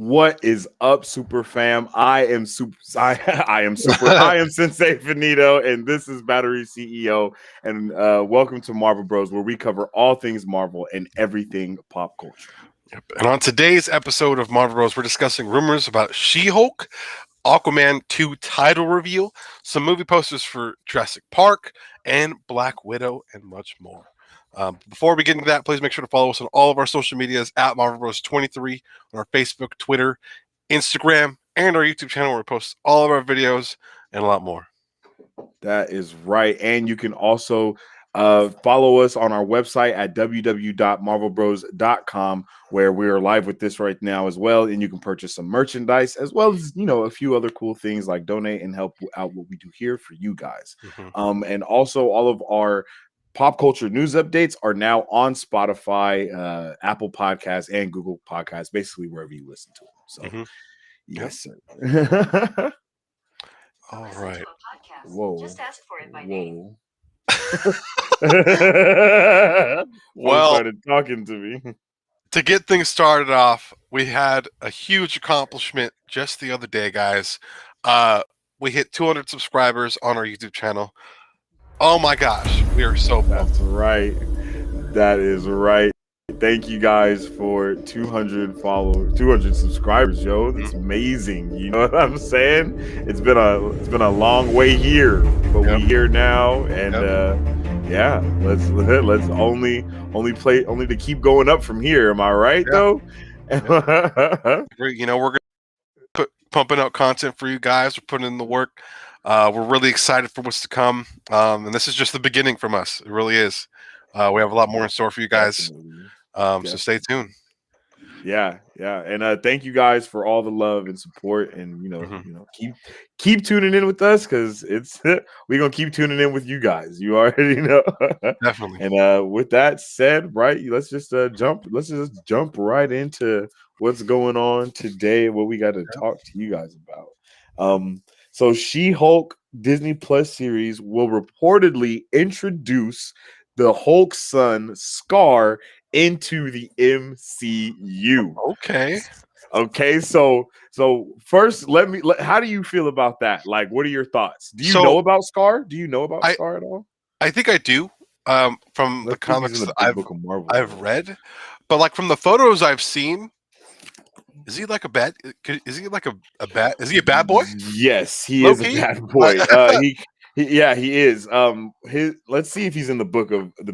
What is up, super fam? I am super. I am super. I am Sensei Finito, and this is Battery CEO. And welcome to Marvel Bros, where we cover all things Marvel and everything pop culture. Yep. And on today's episode of Marvel Bros, we're discussing rumors about She-Hulk, Aquaman 2 title reveal, some movie posters for Jurassic Park, and Black Widow, and much more. Before we get into that, please make sure to follow us on all of our social medias at Marvel Bros 23 on our Facebook, Twitter, Instagram, and our YouTube channel where we post all of our videos and a lot more. That is right. And you can also follow us on our website at www.marvelbros.com, where we are live with this right now as well. And you can purchase some merchandise as well as, a few other cool things like donate and help out what we do here for you guys. And also all of our pop culture news updates are now on Spotify, Apple Podcasts, and Google Podcasts, basically wherever you listen to them. So, yes, sir. All right. Whoa. Just ask for it by name. Well, started talking to me. To get things started off, we had a huge accomplishment just the other day, guys. We hit 200 subscribers on our YouTube channel. Oh my gosh, we are so pumped. That's right. That is right. Thank you guys for 200 followers, 200 subscribers, yo. That's amazing. You know what I'm saying? It's been a long way here, but we're here now, and let's only to keep going up from here. Am I right though? We're gonna pumping out content for you guys. We're putting in the work. We're really excited for what's to come, and this is just the beginning from us. It really is. We have a lot more in store for you guys. So stay tuned. Yeah, and thank you guys for all the love and support, and keep tuning in with us, because we're gonna keep tuning in with you guys. You already know. Definitely. And with that said, right, let's just jump right into what's going on today, what we got to talk to you guys about. So She-Hulk Disney Plus series will reportedly introduce the Hulk son Scar into the MCU. Okay. So first, how do you feel about that? Like, what are your thoughts? Do you know about Scar? Do you know about Scar at all? I think I do. From the comics that I've read, but like from the photos I've seen, is he like a bad? Is he like a bad? Is he a bad boy? Yes, he is a bad boy. He is. Let's see if he's in the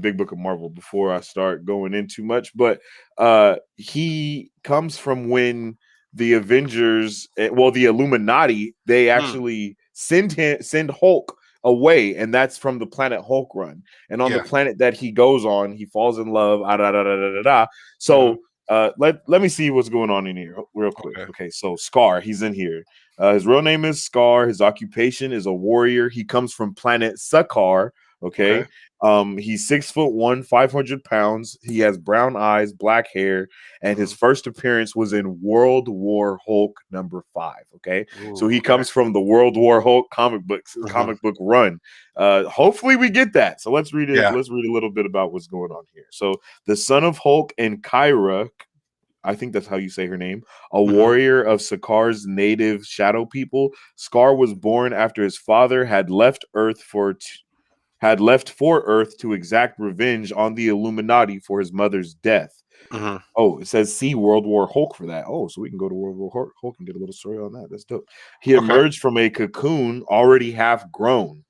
big book of Marvel before I start going in too much. But he comes from when the Avengers, the Illuminati, they actually send Hulk away, and that's from the planet Hulk Run. And on the planet that he goes on, he falls in love. So let me see what's going on in here real quick. Okay, so Scar, he's in here. His real name is Scar. His occupation is a warrior. He comes from planet Sakaar. Okay. He's 6'1", 500 pounds. He has brown eyes, black hair, and his first appearance was in World War Hulk #5. Okay. So he comes from the World War Hulk comic book run. Hopefully we get that. So let's read it. Yeah. Let's read a little bit about what's going on here. So the son of Hulk and Kyra, I think that's how you say her name, a warrior of Sakaar's native shadow people. Scar was born after his father had left for Earth to exact revenge on the Illuminati for his mother's death. Oh, it says see World War Hulk for that. Oh, so we can go to World War Hulk and get a little story on that. That's dope. He emerged from a cocoon already half grown.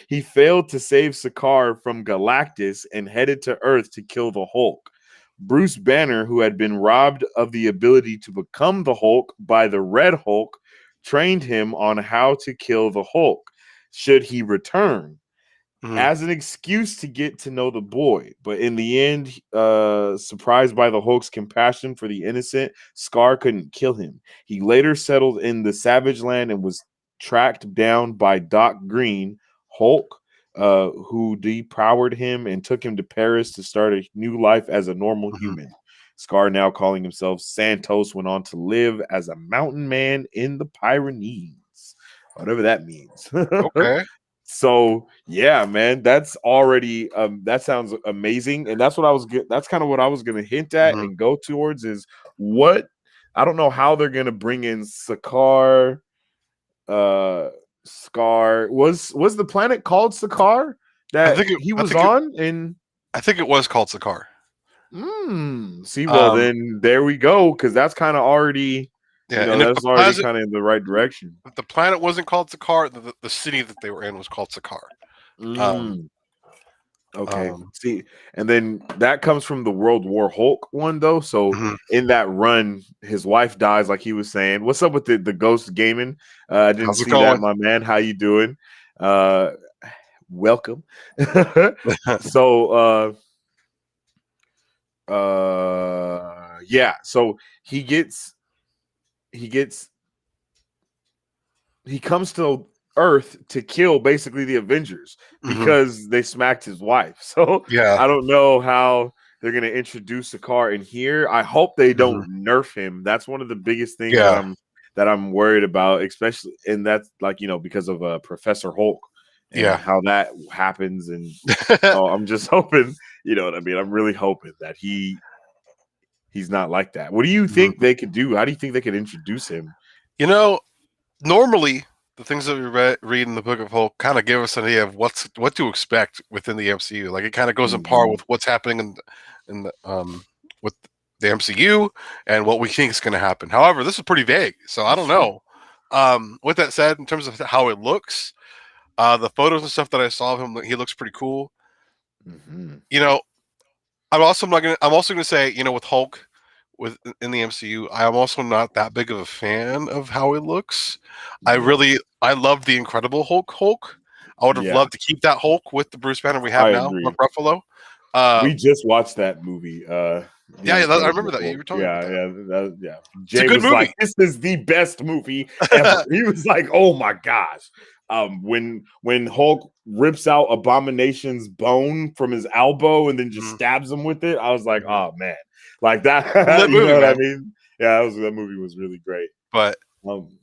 He failed to save Sakaar from Galactus and headed to Earth to kill the Hulk. Bruce Banner, who had been robbed of the ability to become the Hulk by the Red Hulk, trained him on how to kill the Hulk should he return, as an excuse to get to know the boy. But in the end, surprised by the Hulk's compassion for the innocent, Scar couldn't kill him. He later settled in the Savage Land and was tracked down by Doc Green, Hulk, who depowered him and took him to Paris to start a new life as a normal human. Scar, now calling himself Santos, went on to live as a mountain man in the Pyrenees, whatever that means. So yeah, man, that's already that sounds amazing, and that's what that's kind of what I was gonna hint at and go towards is what I don't know how they're gonna bring in Sakaar. Scar was the planet called Sakaar I that think it, he I was think it, on? And I think it was called Sakaar. see, well Um, then there we go, because that's kind of already, yeah, and that's already kind of in the right direction. if the planet wasn't called Sakaar, the city that they were in was called Sakaar. Um, Mm. Okay. um, See, and then that comes from the World War Hulk one though. So mhm. in that run, his wife dies, like he was saying. What's up with the ghost gaming? I didn't How's it see that, going? my man. How you doing? Uh welcome. So yeah, so he gets he comes to Earth to kill basically the Avengers Mhm. because they smacked his wife. So Yeah. I don't know how they're gonna introduce a car in here. I hope they Mhm. don't nerf him. That's one of the biggest things Yeah. that I'm worried about, especially, and that's like, because of Professor Hulk and Yeah. how that happens. And so I'm just hoping, you know what I mean. I'm really hoping that he's not like that. What do you Mhm. think they could do? How do you think they could introduce him? You know, normally the things that we read in the Book of Hulk kind of give us an idea of what to expect within the MCU. Like it kind of goes in par Mhm. with what's happening in the, with the MCU and what we think is going to happen. However, this is pretty vague, so I don't know. With that said, in terms of how it looks, the photos and stuff that I saw of him, he looks pretty cool. Mhm. You know, I'm also gonna say, with Hulk in the MCU, I am also not that big of a fan of how it looks. Yeah. I love the Incredible Hulk. I would have Yeah. loved to keep that Hulk with the Bruce Banner we have I now, Mark agree. Ruffalo. Uh, We just watched that movie, The I remember Incredible that you Hulk. were talking about Yeah, that. yeah. It's a Jay good was like, movie. "This is the best movie ever." He was like, "Oh my gosh!" When Hulk rips out Abomination's bone from his elbow and then just Mhm, stabs him with it, I was like, mhm. "Oh man!" Like It's a that. lit You know movie, what I man. mean? Yeah, that movie was really great. But Um,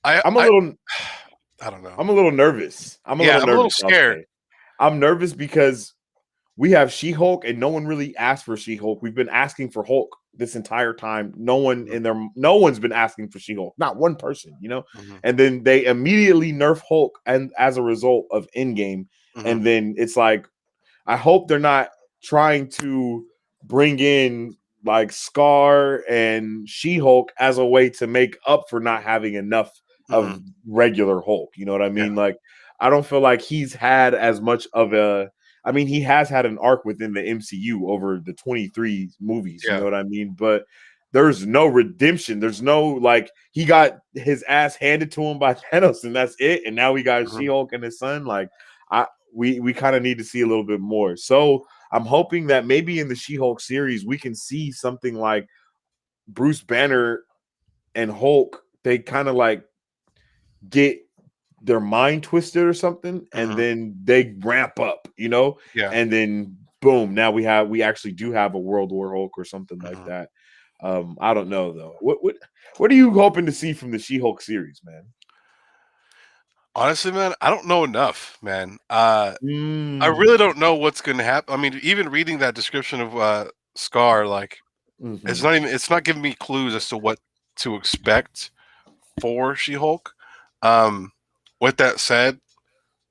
I I'm a I little I don't know. I'm a little nervous. I'm a Yeah, little I'm a little nervous. I'll scared. say I'm nervous because we have She-Hulk, and no one really asked for She-Hulk. We've been asking for Hulk this entire time. Mhm, No one's been asking for She-Hulk. Not one person. mhm, And then they immediately nerf Hulk, and as a result of Endgame, mhm, and then it's like, I hope they're not trying to bring in like Scar and She-Hulk as a way to make up for not having enough mhm. of regular Hulk. You know what I Yeah, mean? Like, I don't feel like he's had as much of a. I mean, he has had an arc within the MCU over the 23 movies. You know yeah. what I mean? But there's no redemption. There's no, like, he got his ass handed to him by Thanos, and that's it. And now we got Mhm, She-Hulk and his son. Like, we kind of need to see a little bit more. So I'm hoping that maybe in the She-Hulk series we can see something like Bruce Banner and Hulk. They kind of like get their mind twisted or something, and mhm. then they ramp up, Yeah. and then boom, now we actually do have a World War Hulk or something like Mhm. that. I don't know though. What are you hoping to see from the She-Hulk series, man? Honestly, man, I don't know enough, man. I really Mm. don't know what's gonna happen. I mean, even reading that description of Scar, like Hmm. it's not giving me clues as to what to expect for She-Hulk. Um, with that said,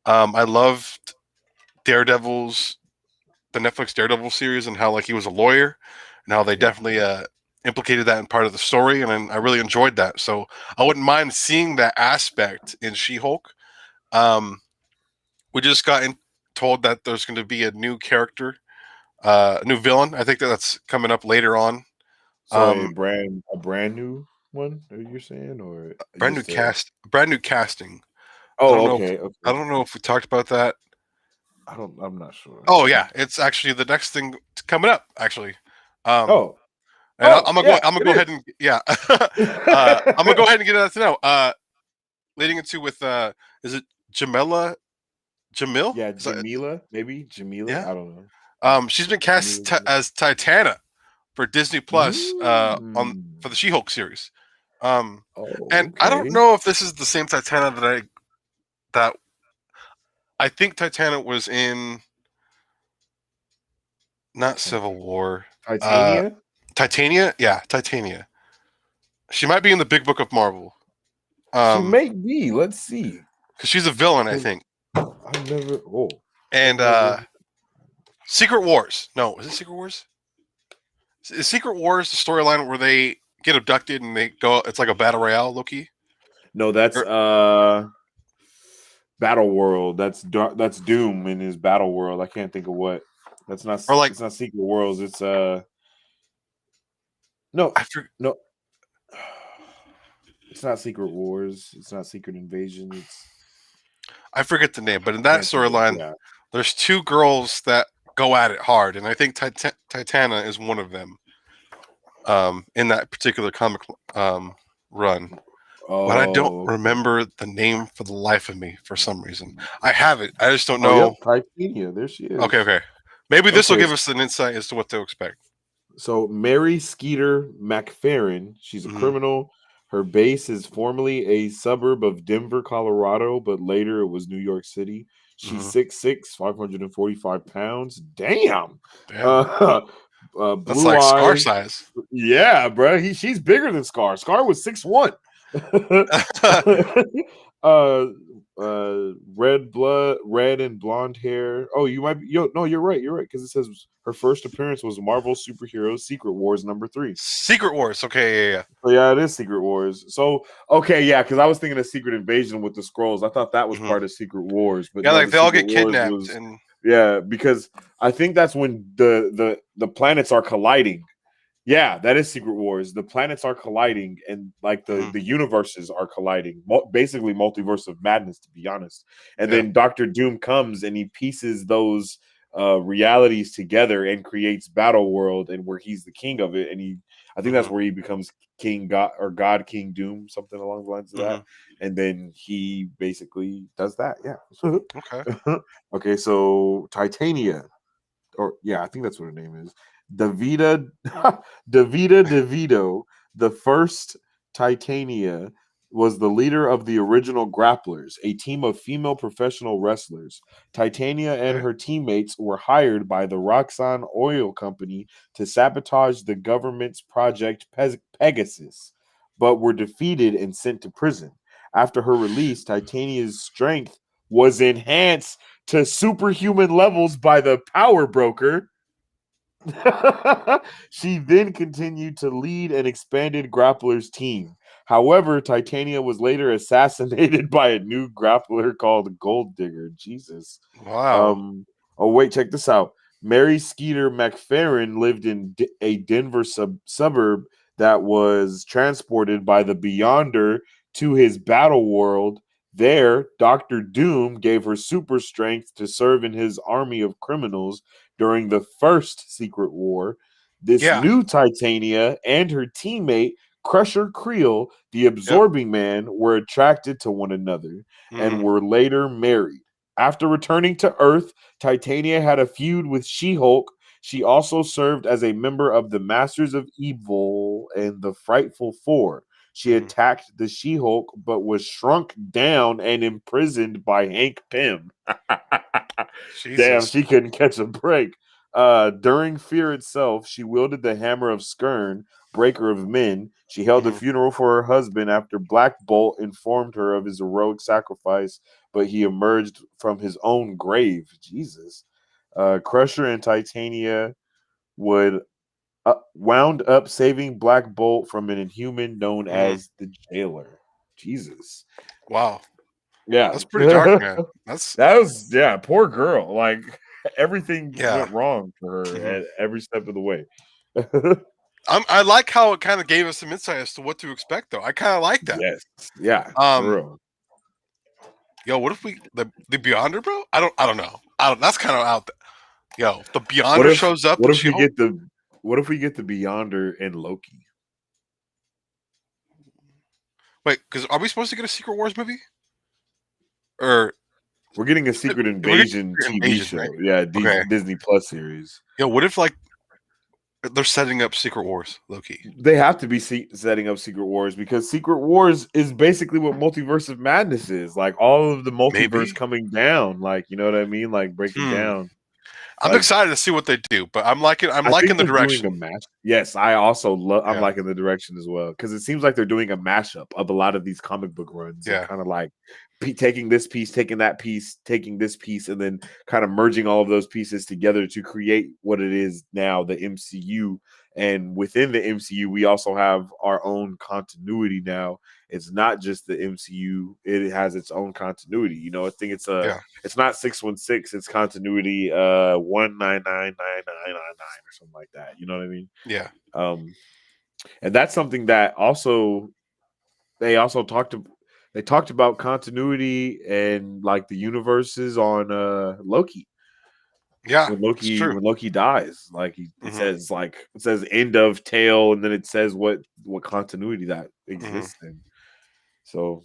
I loved Daredevil's the Netflix Daredevil series and how like he was a lawyer and how they Yeah. definitely implicated that in part of the story, and I really enjoyed that. So I wouldn't mind seeing that aspect in She-Hulk. Um, we just told that there's going to be a new character, a new villain. I think that's coming up later on. So Um, a brand new one, are you saying, or just a? brand new casting. I don't Oh, know. okay, I okay. don't know if we talked about that. I'm not sure. Oh yeah, it's actually the next thing coming up. Actually, um, Oh, and yeah, I'm gonna go it ahead and yeah, is. I'm gonna go ahead and get that to know. Leading into with is it Jamil? Yeah, Is that Jamila, maybe Jamila. yeah? I don't know. She's been cast Jamila. as Titana for Disney Plus on for the Mm. She-Hulk series. Um, Oh, and I okay. don't know if this is the same Titana that I think Titana was in, not Ti- Civil War. Uh, Titania. Titania, yeah, Titania. She might be in the Big Book of Marvel. She may be. Let's see. Because she's a villain, I think. I've never. Oh, And Secret Wars. No, is it Secret Wars? Is Secret Wars the storyline where they get abducted and they go? It's like a battle royale, Loki. no, that's Battle World. That's Doom in his Battle World. I can't think of what. That's not. Or like it's not Secret Worlds. It's no, no. It's not Secret Wars. It's not Secret Invasion. I forget the name, but in that storyline, there's two girls that go at it hard, and I think Titana is one of them. In that particular comic run, but I don't remember the name for the life of me for some reason. I have it. I just don't know. Titania. There she is. Okay. Maybe this will give us an insight as to what to expect. So Mary Skeeter McFerrin, she's a criminal. Her base is formerly a suburb of Denver, Colorado, but later it was New York City. She's 6'6", 545 pounds. Damn. Blue That's like eyes. Scar size. Yeah, bro. She's bigger than Scar. Scar was 6'1". Red and blonde hair. Oh, you might be. No, you're right. You're right, because it says her first appearance was Marvel Superheroes Secret Wars #3. Secret Wars. Okay, yeah. So yeah, it is Secret Wars. So okay, yeah, because I was thinking of Secret Invasion with the Skrulls. I thought that was part of Secret Wars, but yeah, like they all get kidnapped and yeah, because I think that's when the planets are colliding. Yeah, that is Secret Wars. The planets are colliding, and like the universes are colliding. Basically, multiverse of madness, to be honest. And then Doctor Doom comes and he pieces those realities together and creates Battle World, and where he's the king of it. And I think that's where he becomes King God or God King Doom, something along the lines of that. And then he basically does that. Yeah. Okay. Okay. So Titania, or yeah, I think that's what her name is. Davida DeVito, the first Titania, was the leader of the original Grapplers, a team of female professional wrestlers. Titania and her teammates were hired by the Roxxon Oil Company to sabotage the government's Project Pegasus, but were defeated and sent to prison. After her release, Titania's strength was enhanced to superhuman levels by the Power Broker. She then continued to lead an expanded Grappler's team. However, Titania was later assassinated by a new grappler called Gold Digger. Jesus. Wow. Oh, wait, check this out. Mary Skeeter McFerrin lived in a Denver suburb that was transported by the Beyonder to his battle world. There, Dr. Doom gave her super strength to serve in his army of criminals during the first Secret War. This new Titania and her teammate, Crusher Creel, the Absorbing Man, were attracted to one another and were later married. After returning to Earth, Titania had a feud with She-Hulk. She also served as a member of the Masters of Evil and the Frightful Four. She attacked the She-Hulk, but was shrunk down and imprisoned by Hank Pym. Damn, she couldn't catch a break. During Fear itself, she wielded the Hammer of Skirn, Breaker of Men. She held a funeral for her husband after Black Bolt informed her of his heroic sacrifice, but he emerged from his own grave. Jesus. Crusher and Titania would wound up saving Black Bolt from an inhuman known as the Jailer. Jesus. Wow. Yeah. That's pretty dark, man. That was poor girl. Like everything went wrong for her at every step of the way. I like how it kind of gave us some insight as to what to expect, though. I kind of like that. Yes. Yeah. For real. Yo, what if the Beyonder, bro? I don't know. That's kind of out there. Yo, the Beyonder shows up. What if we get the Beyonder and Loki? Wait, because are we supposed to get a Secret Wars movie? Or we're getting a Secret Invasion TV show? Right? Yeah, Disney Plus series. Yo, what if like they're setting up Secret Wars, Loki? They have to be setting up Secret Wars because Secret Wars is basically what Multiverse of Madness is. Like all of the multiverse coming down. Like, you know what I mean? Like breaking down. I'm excited to see what they do, but I'm liking I think the they're doing a direction. mash. Yes, I also love. I'm Yeah, liking the direction as well because it seems like they're doing a mashup of a lot of these comic book runs and yeah, kind of like taking this piece, taking that piece, taking this piece, and then kind of merging all of those pieces together to create what it is now, the MCU. And within the MCU, we also have our own continuity now. It's not just the MCU; it has its own continuity. You know, I think yeah, it's not 616, it's continuity 1999999 or something like that. You know what I mean? yeah, Um, and that's something that also they also talked about continuity and like the universes on Loki. yeah. It's true. When Loki dies, like Hmm. it says end of tale, and then it says what continuity that Hmm. exists in. So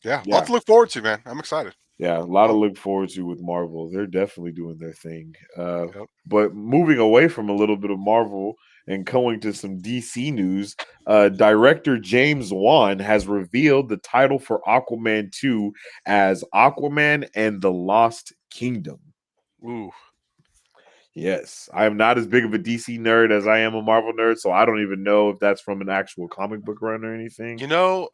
Yeah, a lot yeah, to look forward to, man. I'm excited. yeah, a lot to Oh, look forward to with Marvel. They're definitely doing their thing. yep. But moving away from a little bit of Marvel and going to some DC news, director James Wan has revealed the title for Aquaman 2 as Aquaman and the Lost Kingdom. Ooh, Yes, I am not as big of a DC nerd as I am a Marvel nerd, so I don't even know if that's from an actual comic book run or anything. you know,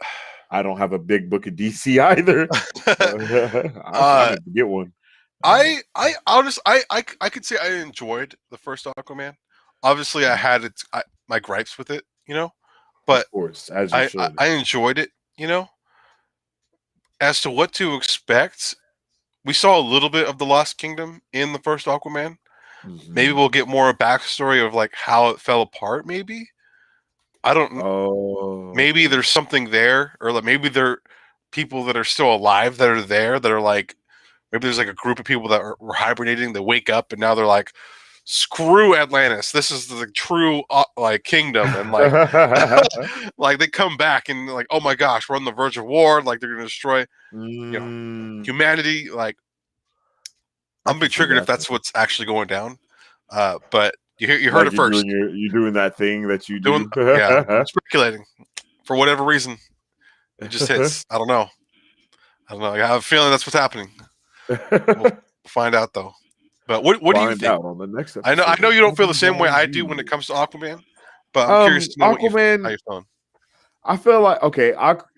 I don't have a big book of DC either. I uh, need to get one. I honest, I could say I enjoyed the first Aquaman. Obviously, I had my gripes with it, Of but course, as you should. I enjoyed it, As to what to expect, we saw a little bit of the Lost Kingdom in the first Aquaman. Maybe Mhm. we'll get more a backstory of like how it fell apart. Maybe I don't. Oh, Maybe okay. there's something there, or like maybe there are people that are still alive that are there that are like maybe there's like a group of people that were hibernating. They wake up and now they're like, screw Atlantis. This is the true like kingdom, and like like they come back and like, oh my gosh, we're on the verge of war. Like they're gonna destroy you know Mm, humanity. Like I I'm can being see triggered if that. that's what's actually going down. But you heard Like it first. you're doing that thing that you Doing do. yeah, I'm speculating for whatever reason. It just hits. I don't know. I don't know. I have a feeling that's what's happening. We'll find out though. But what do you Find think? out on the next I episode know of you don't feel the Bobby same way I do when it Ballsy. comes to Aquaman, but I'm curious to know how Aquaman. you're feeling. I feel like okay.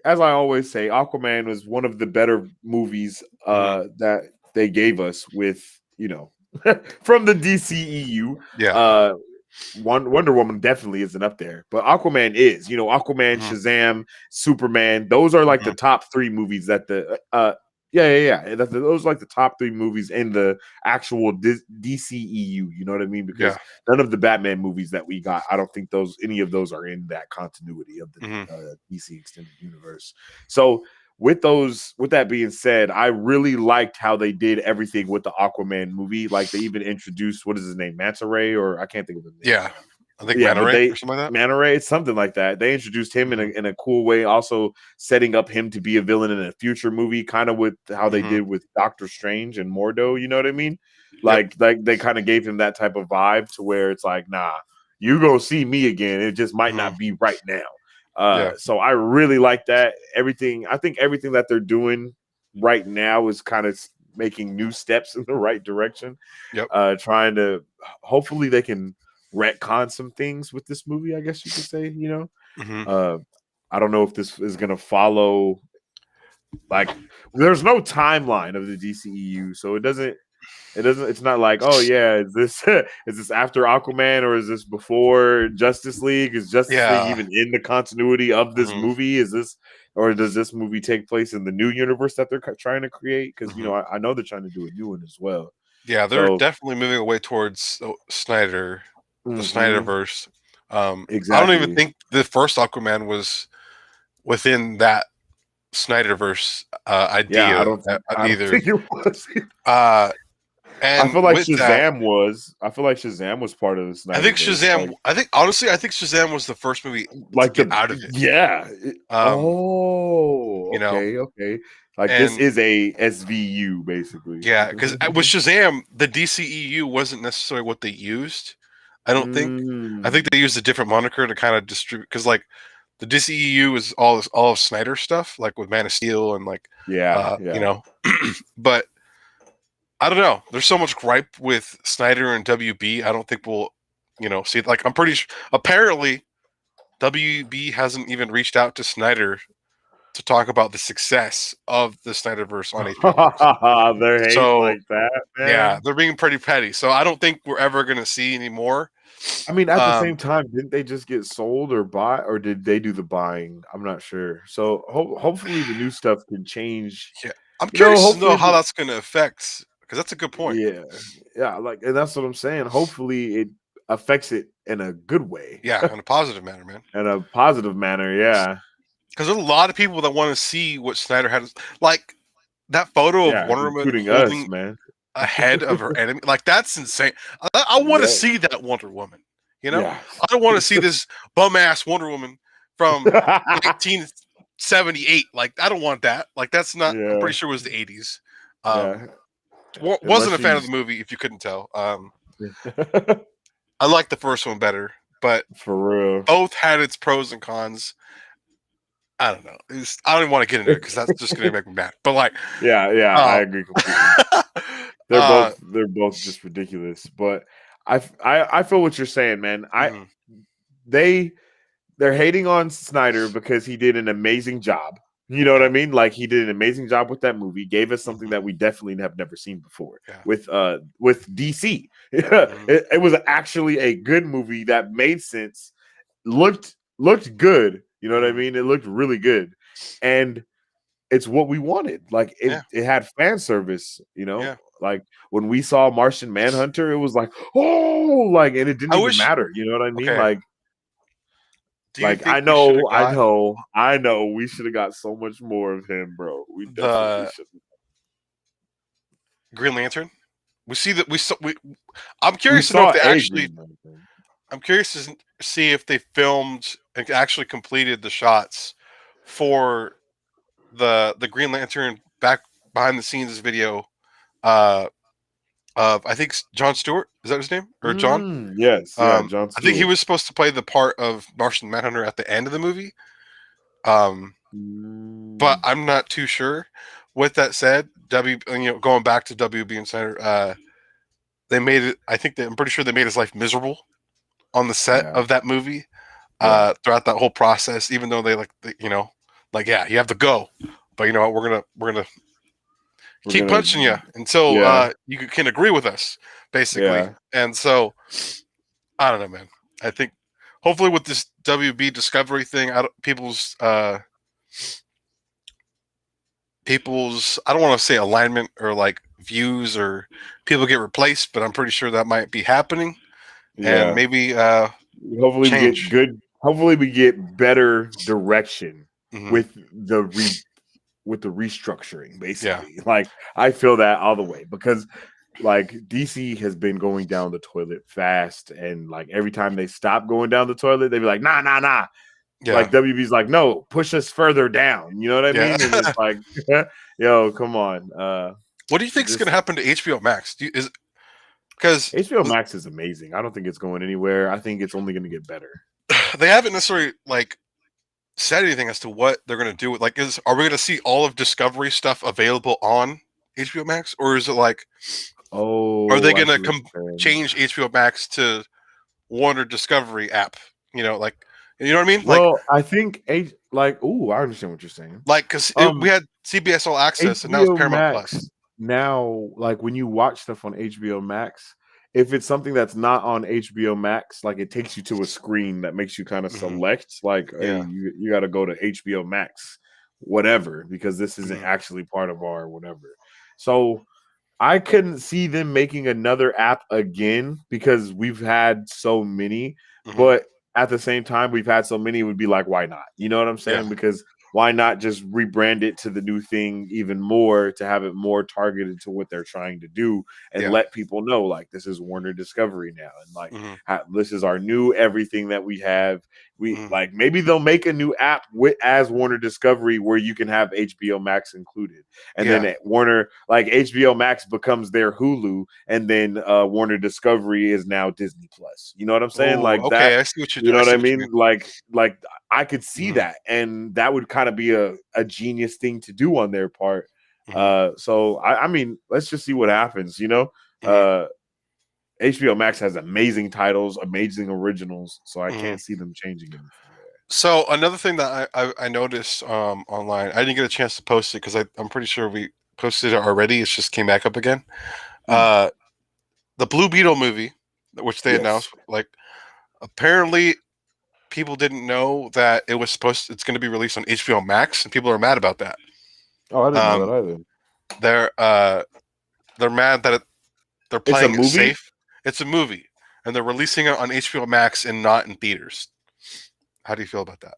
As I always say, Aquaman was one of the better movies Hmm. that they gave us with from the DCEU. Yeah. Uh, Wonder Woman definitely isn't up there, but Aquaman is. Aquaman, Hmm. Shazam, Superman. Those are like Hmm. the top three movies that the yeah. Those are like the top three movies in the actual DCEU. You know what I mean? Because Yeah. none of the Batman movies that we got, I don't think any of those are in that continuity of the Hmm. DC extended universe. So with that being said, I really liked how they did everything with the Aquaman movie. Like they even introduced what is his name, Manta Ray, or I can't think of his name Yeah. right now. I think Yeah, Manta but Ray they or something like that. Manta Ray, something like that. They introduced him Hmm. in a cool way, also setting up him to be a villain in a future movie, kind of with how they Hmm. did with Doctor Strange and Mordo. You know what I mean? Yep. Like they kind of gave him that type of vibe to where it's like, nah, you gonna see me again. It just might Hmm. not be right now. Yeah. So I really like that. I think everything that they're doing right now is kind of making new steps in the right direction. Yep. Trying to hopefully they can retcon some things with this movie, I guess you could say. Hmm. Uh, I don't know if this is gonna follow like there's no timeline of the DCEU, so it's not like, oh yeah, is this is this after Aquaman or is this before Justice League? Is Justice League Yeah. even in the continuity of this Hmm. movie? Is this or does this movie take place in the new universe that they're trying to create? Because Hmm. I know they're trying to do a new one as well. Yeah. They're So definitely moving away towards Snyder, the mhm, Snyderverse. I don't even exactly. think the first Aquaman was within that Snyderverse Yeah, idea I don't either. think it was. Uh, I and feel like with that, Shazam was. I feel like Shazam was part of the Snyderverse. Like I think Shazam was the first movie to like get the out of it. yeah. Um, Oh, you know, okay. Like this and is a SVU basically. yeah, because with Shazam, the DCEU wasn't necessarily what they used. I don't think. I think Mm, they used a different moniker to kind of distribute because like the DCEU is all of Snyder stuff, like with Man of Steel and like yeah, you yeah. know, but I don't know. There's so much gripe with Snyder and WB. I don't think we'll, see. Like, I'm pretty sure. Apparently, WB hasn't even reached out to Snyder to talk about the success of the Snyderverse on HBO Max. They're hating So like that, yeah, man. they're being pretty petty. So I don't think we're ever going to see any more. I mean, at the same Um, time, didn't they just get sold or buy, or did they do the buying? I'm not sure. So hopefully the new stuff can change. yeah, I'm You know, curious to know hopefully how that's going to affect, because that's a good point. yeah, yeah, like, and that's what I'm saying. Hopefully it affects it in a good way, Yeah, in a positive manner, man. in a positive manner. Yeah, Because there's a lot of people that want to see what Snyder had. Like that photo of yeah, Wonder Woman including us, holding man. a head of her enemy. Like that's insane. I want to Yeah, see that Wonder Woman. You know, yeah. I don't want to see this bum ass Wonder Woman from 1978. Like I don't want that. Like that's not. I'm Yeah, pretty sure it was the 80s. yeah. Wasn't Unless a fan of she's the movie, if you couldn't tell. I like the first one better, but for real. both had its pros and cons. I don't know. I don't even want to get into it because that's just going to make me mad. But like, Yeah, yeah, I uh, agree completely. uh, They're both just ridiculous. But I feel what you're saying, man. mhm, They they're hating on Snyder because he did an amazing job. You know what yeah, I mean? Like he did an amazing job with that movie. Gave us something mhm, that we definitely have never seen before yeah, with DC. mhm, It was actually a good movie that made sense. Looked good. You know what I mhm, mean? It looked really good, and it's what we wanted. Like yeah, it had fan service, you know. yeah. Like when we saw Martian Manhunter, it was like, oh, like, and it didn't I even wish. matter. You know what I mean? Okay. Do you Like think we should have got I know. We should have got so much more of him, bro. We definitely the should. Green Lantern? We see that we saw. I'm We curious to know if saw they a actually. Green Lantern. I'm curious to see if they filmed and actually completed the shots for the Green Lantern back behind the scenes video. Uh, of I think John Stewart, is that his name, or John? Yes, yeah, John I think he Stewart. was supposed to play the part of Martian Manhunter at the end of the movie. Um, but Mm, I'm not too sure. With that said, going back to WB Insider, they made it. I'm pretty sure they made his life miserable on the set yeah, of that movie. yeah. Throughout that whole process, even though yeah, you have to go, but you know what, we're gonna We're keep gonna, punching you until yeah, you can agree with us, basically. yeah. And so I don't know, man. I think hopefully with this WB Discovery thing, people's I don't want to say alignment or like views or people get replaced, but I'm pretty sure that might be happening, and Yeah. maybe Hopefully we get change. good. Hopefully we get better direction Hmm. with the with the restructuring. Yeah, Basically, like I feel that all the way because like DC has been going down the toilet fast, and like every time they stop going down the toilet, they be like, nah, nah, nah. yeah, Like WB's like, no, push us further down. You know what I yeah. mean? And it's like, yo, come on. What do you think is going to Just happen to HBO Max? Is because HBO Max is amazing. I don't think it's going anywhere. I think it's only going to get better. they haven't necessarily like said anything as to what they're going to do with like are we going to see all of Discovery stuff available on HBO Max, or is it like are they Oh, I going to see what you're saying. change HBO Max to Warner Discovery app? Like you know what I mean? Well, I think ooh, I understand what you're saying. Because we Um, had CBS All Access and now it's HBO Paramount Plus. Max now, like when you watch stuff on HBO Max, if it's something that's not on HBO Max, like it takes you to a screen that makes you kind of Hmm. select, like, hey, Yeah. you got to go to HBO Max, whatever, because this isn't Hmm. actually part of our whatever. So I couldn't see them making another app again because we've had so many, Hmm. but at the same time, we've had so many, it would be like, why not? You know what I'm Yeah. saying? Because why not just rebrand it to the new thing even more to have it more targeted to what they're trying to do and Yeah. let people know like this is Warner Discovery now and like Hmm. this is our new everything that we have. We Hmm. like maybe they'll make a new app with as Warner Discovery where you can have HBO Max included, and then Yeah. at Warner like HBO Max becomes their Hulu, and then Warner Discovery is now Disney Plus. You know what I'm saying? Oh, Like that. okay. I see what you. You know I what see I what you mean? mean. Like I could see Hmm. that, and that would kind of be a genius thing to do on their part. So I mean, let's just see what happens. Mhm. HBO Max has amazing titles, amazing originals, so I Mhm. can't see them changing anything there. So another thing that I noticed online, I didn't get a chance to post it because I'm pretty sure we posted it already. It just came back up again. Mm. Uh, the Blue Beetle movie, which they Yes. announced, like apparently people didn't know that it's going to be released on HBO Max, and people are mad about that. Oh, I didn't know Um, that either. they're they're mad that they're It's a playing it movie. safe. It's a movie, and they're releasing it on HBO Max and not in theaters. How do you feel about that?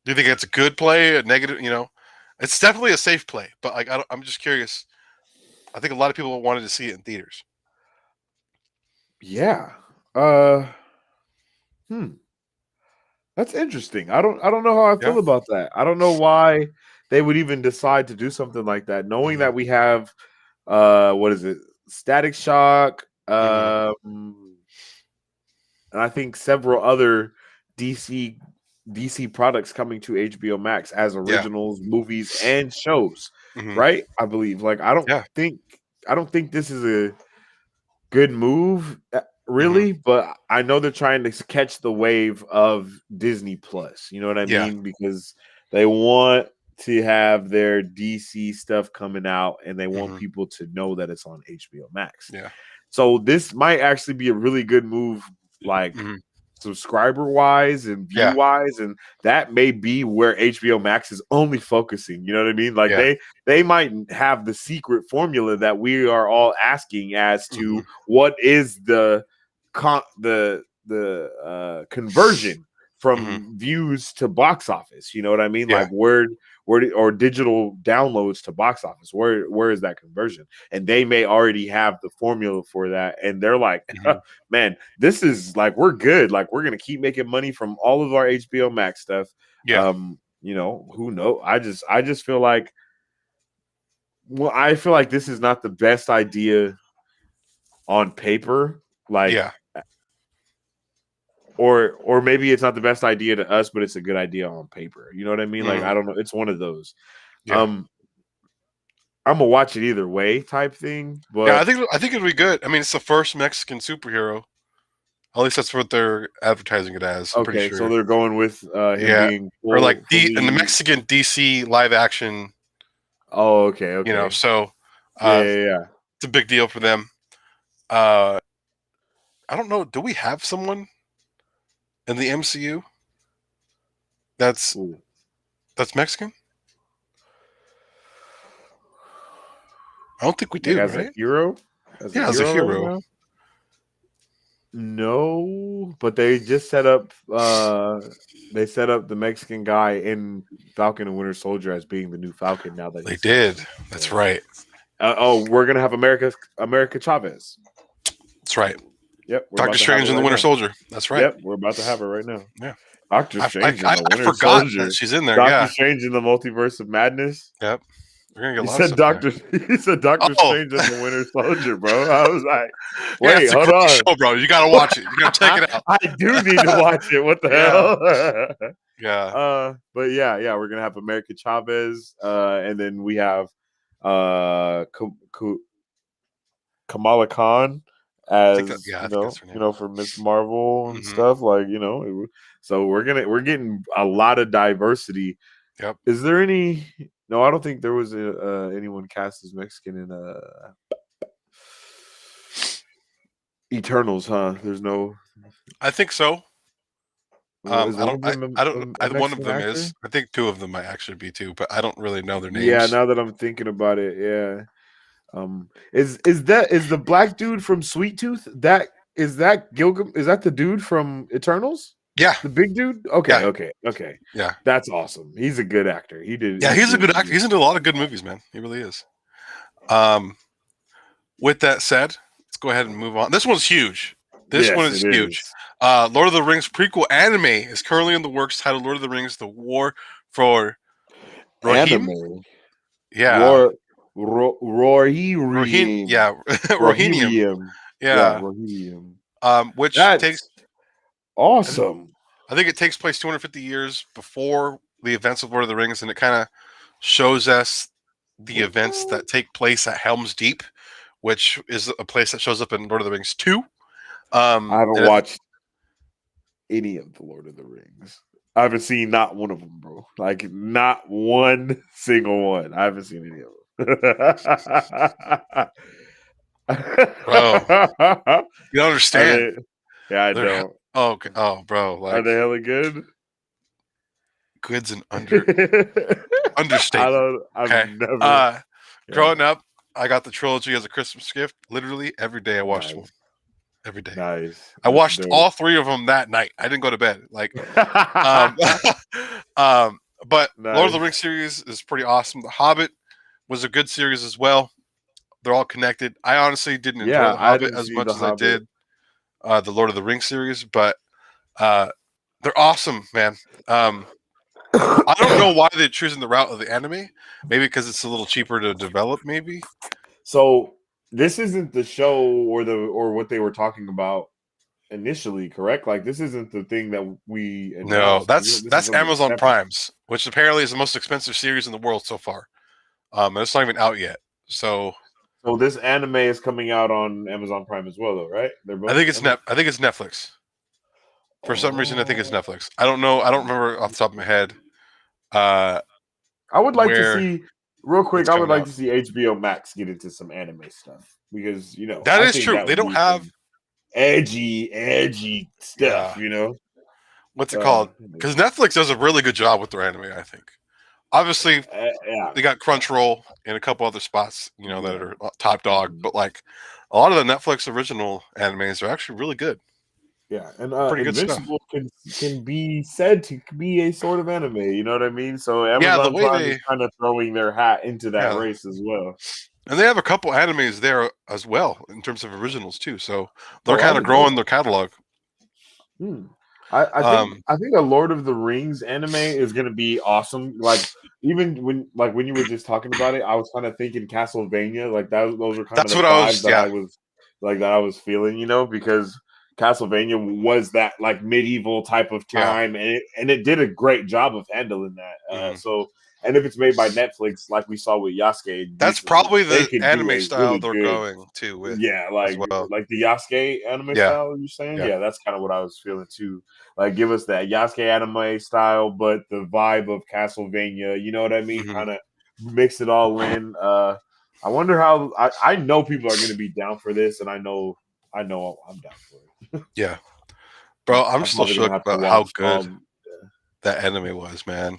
Do you think it's a good play, a negative? It's definitely a safe play, but like I'm just curious. I think a lot of people wanted to see it in theaters. Yeah. Uh. Hmm. That's interesting. I don't know how I Yeah. feel about that. I don't know why they would even decide to do something like that, knowing Hmm. that we have what is it? Static Shock, Hmm. and I think several other DC DC products coming to HBO Max as Yeah. originals, movies, and shows, Hmm. right? I believe. Like Yeah. I don't think this is a good move, Hmm. really, but I know they're trying to catch the wave of Disney Plus. You know what I Yeah. mean? Because they want to have their DC stuff coming out and they want Hmm. people to know that it's on HBO Max. Yeah. So this might actually be a really good move, like Hmm. subscriber wise and view Yeah. wise, and that may be where HBO Max is only focusing. You know what I mean? Like Yeah. they might have the secret formula that we are all asking as Hmm. to what is conversion Hmm. from views to box office. You know what I mean? Yeah. Like or digital downloads to box office. Where is that conversion? And they may already have the formula for that, and they're like, Hmm. man, this is like we're good. Like we're gonna keep making money from all of our HBO Max stuff. Yeah. Who knows? I just feel like I feel like this is not the best idea on paper. Yeah. Like or maybe it's not the best idea to us, but it's a good idea on paper. You know what I mean? Like Hmm. I don't know. It's one of those. Yeah. Um, I'm gonna watch it either way type thing. Yeah. I But think I think it'd be good. I mean, it's the first Mexican superhero. At least that's what they're advertising it as. I'm pretty okay, so sure. they're going with him Yeah. being Or like in the fully. Mexican DC live action. Oh, okay, okay, So yeah, uh, yeah, yeah. it's a big deal for them. Uh, I don't know. Do we have someone in the MCU that's Ooh. that's Mexican? I don't think we Like do, right? as a Yeah, as a hero right hero. now. No, but they just set up. They set up the Mexican guy in Falcon and Winter Soldier as being the new Falcon. Now that They he's Falcon. did. That's So, right. we're gonna have America Chavez. That's right. Yep, we're Doctor about to have her Strange and the right Winter now. Soldier. That's right. Yep, we're about to have her right now. Yeah. Doctor Strange and the I Winter forgot that Soldier. she's in there. Doctor Yeah. Strange in the Multiverse of Madness. Yep. We're gonna get a He lot of said stuff there. Doctor. He said Doctor Oh, Strange and the Winter Soldier, bro. I was like, yeah, wait, it's a hold great on. show, bro. You gotta watch it. You gotta check it out. I do need to watch it. What the Yeah. hell? Yeah. But yeah, we're gonna have America Chavez, and then we have Kamala Khan I think that. as Yeah, I think that's her name. for Miss Marvel and Hmm. stuff. Like so we're getting a lot of diversity. Yep. Is there any? No, I don't think there was anyone cast as Mexican in Eternals, huh? There's no. I think so. Is I one don't. of them I don't. a One of Mexican them actor? is. I think two of them might actually be too, but I don't really know their Yeah, names. now that I'm thinking about it, yeah. Is the black dude from Sweet Tooth? Is that Gilgam? Is that the dude from Eternals? Yeah. The big dude? Okay, Yeah. okay, okay. Yeah. That's awesome. He's a good actor. Yeah. He's He's a really good actor. good. He's into a lot of good movies, man. He really is. Um, with that said, let's go ahead and move on. This one's huge. This one Yes, is it huge. is. Lord of the Rings prequel anime is currently in the works, titled Lord of the Rings: The War for Rohirrim. Anime. Yeah, Rohirrim. Yeah, Rohirrim. Rohirrim. Yeah, Yeah. Rohirrim. Which takes. That's awesome. I think it takes place 250 years before the events of Lord of the Rings, and it kind of shows us the events that take place at Helm's Deep, which is a place that shows up in Lord of the Rings 2. I haven't watched any of the Lord of the Rings. I haven't seen not one of them, bro. Like not one single one. I haven't seen any of them. Bro, you don't understand. Yeah, I don't. Oh, okay. Oh, bro, like Are they hella good? Good's an I understatement. don't. I've Okay. never. Growing up, I got the trilogy as a Christmas gift. Literally every day I watched one. Every day. Nice. I watched all 3 of them that night. I didn't go to bed. Like, but nice. Lord of the Rings series is pretty awesome. The Hobbit was a good series as well. They're all connected. I honestly didn't enjoy The Hobbit as much as I did the Lord of the Rings series, but they're awesome, man. I don't know why they're choosing the route of the anime. Maybe because it's a little cheaper to develop, maybe. So this isn't the show or what they were talking about initially, correct? Like this isn't the thing that we announced. No, that's Amazon Prime's, which apparently is the most expensive series in the world so far. And it's not even out yet. So this anime is coming out on Amazon Prime as well, though, right? They're both I think it's Netflix. For some reason, I think it's Netflix. I don't know. I don't remember off the top of my head. I would like to see real quick. I would like to see HBO Max get into some anime stuff because that is true. They don't have edgy stuff. Yeah. What's it called? Because Netflix does a really good job with their anime. I think. Obviously, they got Crunchyroll and a couple other spots, that are top dog. But like a lot of the Netflix original animes are actually really good. Yeah, and Invincible can be said to be a sort of anime. You know what I mean? So Amazon Prime is kind of throwing their hat into that race as well. And they have a couple animes there as well in terms of originals too. So they're kind of growing their catalog. I think a Lord of the Rings anime is going to be awesome. Like even when you were just talking about it, I was kind of thinking Castlevania. Like those are kind of the vibes that I was feeling. Because Castlevania was that like medieval type of time, and it did a great job of handling that. So, and if it's made by Netflix, like we saw with Yasuke, that's probably the anime style they're going to with. Like the Yasuke anime style. You're saying, that's kind of what I was feeling too. Like, give us that Yasuke anime style, but the vibe of Castlevania. You know what I mean? Kind of mix it all in. I wonder how. I know people are going to be down for this, and I know I'm down for it. Yeah, bro, I'm still shook about how good that anime was, man.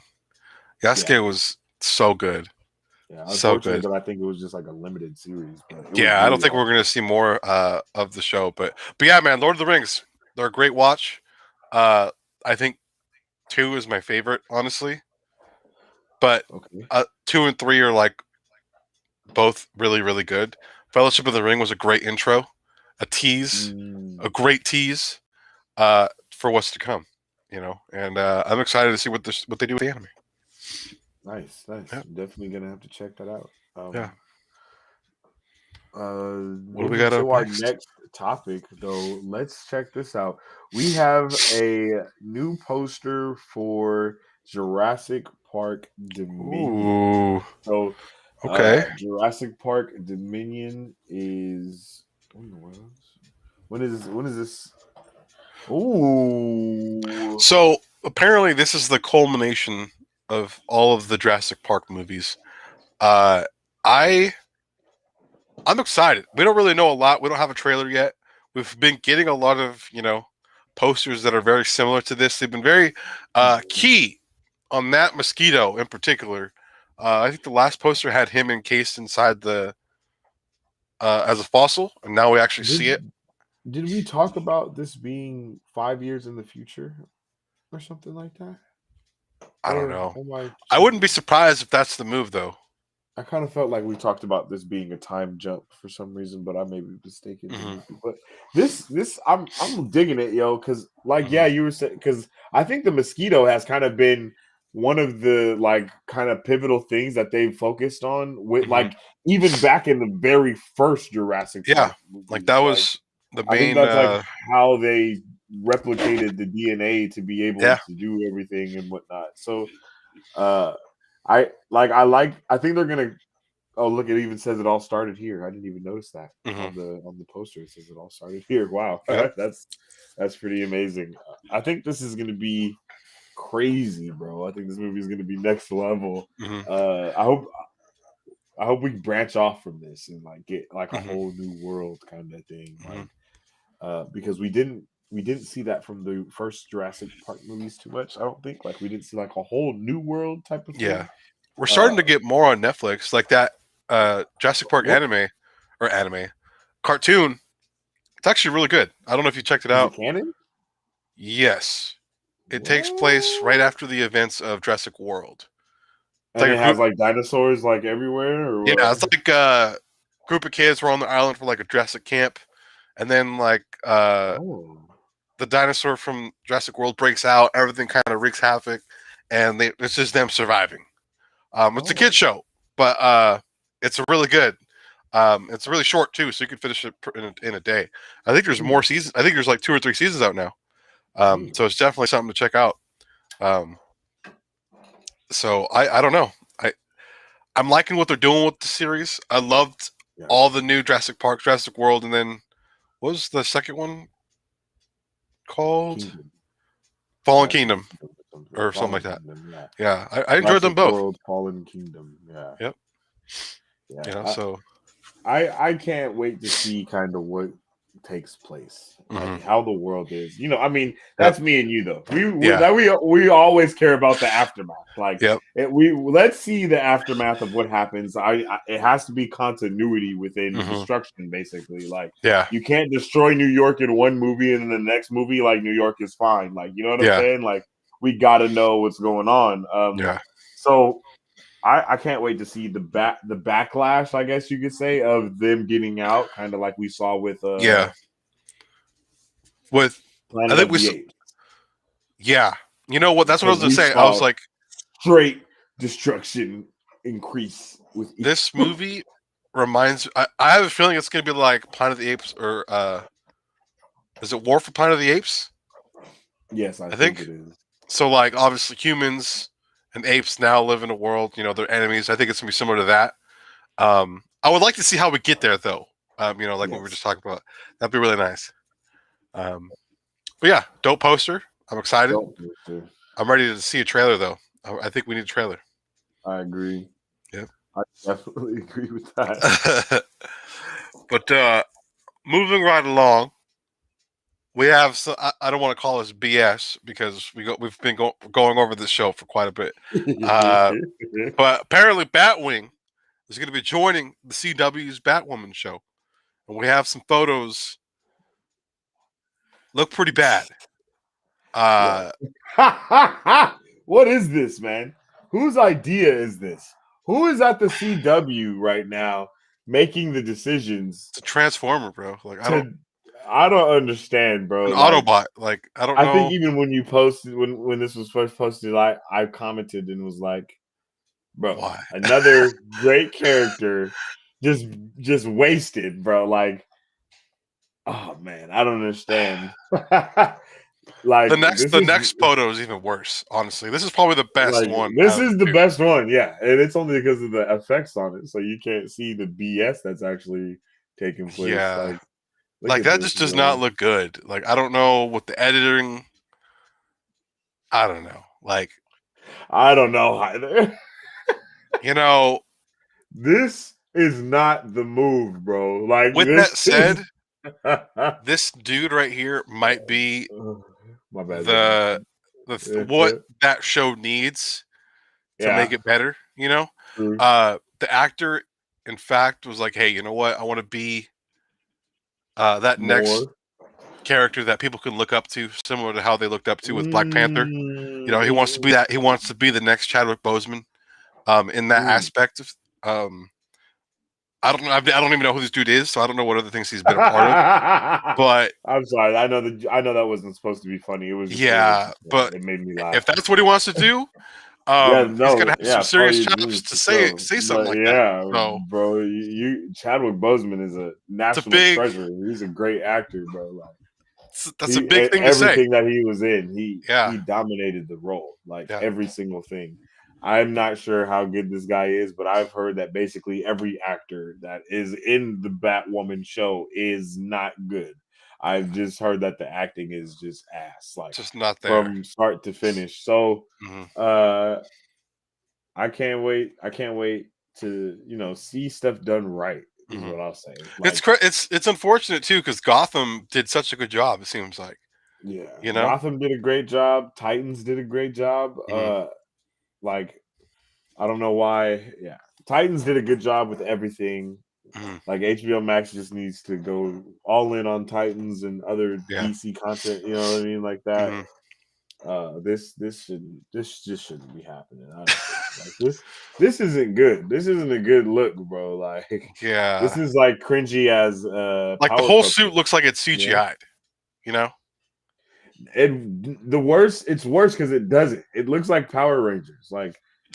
Yasuke was so good. Yeah, unfortunately, but I think it was just like a limited series. I don't think we're gonna see more of the show, but yeah, man, Lord of the Rings, they're a great watch. I think 2 is my favorite, honestly, but 2 and 3 are like both really, really good. Fellowship of the Ring was a great intro, a tease, a great tease for what's to come, and I'm excited to see what they do with the anime. Nice. Yeah. Definitely gonna have to check that out. What do we got up our next topic, though? Let's check this out. We have a new poster for Jurassic Park Dominion. Ooh. So, okay, Jurassic Park Dominion is when is this? Ooh. So apparently, this is the culmination of all of the Jurassic Park movies. I'm excited. We don't really know a lot. We don't have a trailer yet. We've been getting a lot of, posters that are very similar to this. They've been very key on that mosquito in particular. I think the last poster had him encased inside the as a fossil, and now we actually see it. Did we talk about this being 5 years in the future or something like that? I don't know. I wouldn't be surprised if that's the move, though. I kind of felt like we talked about this being a time jump for some reason, but I may be mistaken. But this I'm digging it, yo, because you were saying, because I think the mosquito has kind of been one of the like kind of pivotal things that they've focused on with like even back in the very first Jurassic Park movies. Like that was the main. I think that's like how they replicated the DNA to be able to do everything and whatnot. So I think they're gonna Oh, look! It even says it all started here. I didn't even notice that Mm-hmm. on the poster. It says it all started here. Wow, Yep. that's pretty amazing. I think this is gonna be crazy, bro. I think this movie is gonna be next level. Mm-hmm. I hope we branch off from this and like get like a Mm-hmm. whole new world kind of thing. Mm-hmm. Like because we didn't see that from the first Jurassic Park movies too much. I don't think like we didn't see like a whole new world type of Yeah, thing. we're starting Uh, to get more on Netflix, like that Jurassic Park what anime cartoon. It's actually really good. I don't know if you checked it is it out. canon? Yes, it takes place right What? after the events of Jurassic World. It's And like a it group. has like dinosaurs like everywhere, or Yeah, what? it's like a group of kids were on the island for like a Jurassic camp, and then like Oh, the dinosaur from Jurassic World breaks out. Everything kind of wreaks havoc, and it's just them surviving. It's a kid oh, show, but it's really good. It's really short too, so you can finish it in a day. I think there's more mm, seasons. I think there's like 2 or 3 seasons out now. dang. So it's definitely something to check out. Um, so I don't know. I'm liking what they're doing with the series. I loved Yeah, all the new Jurassic Park, Jurassic World, and then what was the second one called? Kingdom, Fallen Jurassic Kingdom Kingdom, or something. or something Fallen like that. Kingdom. Yeah, Yeah, I enjoyed them Jurassic both. World, Fallen Kingdom. Yeah, Yep. yeah. So. I can't wait to see kind of what takes place, like Mm-hmm. how the world is. You know, I mean, Yep. that's me and you though. Yeah. We always care about the aftermath. Like Yep. we let's see the aftermath of what happens. It has to be continuity within Mm-hmm. destruction, basically. Like Yeah. you can't destroy New York in one movie and then the next movie like New York is fine. Like you know what I'm Yeah. saying? Like we got to know what's going on. Yeah. So I can't wait to see the backlash, I guess you could say, of them getting out, kind of like we saw with Yeah. With I Planet think of we. the Apes, Yeah. You know what? That's what I because was gonna we say. I was saw like, straight destruction increase with this movie reminds. I have a feeling it's gonna be like Planet of the Apes or is it War for Planet of the Apes? Yes, I I think think it is. so. Like obviously humans and apes now live in a world. You know they're enemies. I think it's gonna be similar to that. I would like to see how we get there though. Like what we were just Yes. talking about. That'd be really nice. But yeah, dope poster. I'm excited. Don't I'm ready to see a trailer though. I think we need a trailer. I agree. Yep. I definitely agree with that. But moving right along, we have. I don't want to call this BS because we've been going over this show for quite a bit. But apparently, Batwing is going to be joining the CW's Batwoman show, and we have some photos. Look pretty bad. What is this, man? Whose idea is this? Who is at the CW right now making the decisions It's a transformer, bro. Like to I don't understand, an bro. Like Autobot. Like I don't I think know even when you posted when this was first posted, I commented and was like, bro, why. another great character just just wasted, bro. Like, oh man, I don't understand. Like The next photo is even worse. Honestly, this is probably the best one. this Out of is the the two. best one, yeah, and it's only because of the effects on it, so you can't see the BS that's actually taking place. Yeah, Like, look like at that this, just does not bro. look good. Like I don't know what the editing. I don't know. Like I don't know either. you know. This is not the move, bro. Like With that this is. said, this dude right here might be My bad, John. the what that show needs to make Yeah. it better. You know, True. the actor, in fact, was like, "Hey, you know what? I want to be that next More. character that people can look up to, similar to how they looked up to with Black Panther. You know, he wants to be Mm, that. He wants to be the next Chadwick Boseman. In that mm. aspect of, I don't know. I don't even know who this dude is, so I don't know what other things he's been a part of. But I'm sorry. I know that wasn't supposed to be funny. It was just yeah, but it made me laugh. if that's what he wants to do, Yeah, he's no, gonna have some part of serious your chops dreams to for say sure. something But like that. yeah, So bro, you Chadwick Boseman is a it's a national big, treasure. He's a great actor, bro. Like that's a big thing to say. everything that he was in, Yeah, he dominated the role, like yeah. every single thing. I'm not sure how good this guy is, but I've heard that basically every actor that is in the Batwoman show is not good. I've just heard that the acting is just ass, like Just not there. from start to finish. So Hmm. uh I can't wait. I can't wait to, see stuff done right, is Hmm. what I'll say. It's Like, it's unfortunate too because Gotham did such a good job. It seems like, yeah, you know. Gotham did a great job, Titans did a great job. Hmm. Like I don't know why. Yeah. Titans did a good job with everything. Hmm. Like HBO Max just needs to go all in on Titans and other Yeah. DC content, you know what I mean? Like that. Hmm. This just shouldn't be happening. I don't think. Like this isn't good. This isn't a good look, bro. Like this Yeah. is like cringy as Like the whole Powerpuff suit Girls, looks like it's you know? CGI'd. You know. And the worst, it's worse because it doesn't. It looks like Power Rangers. Like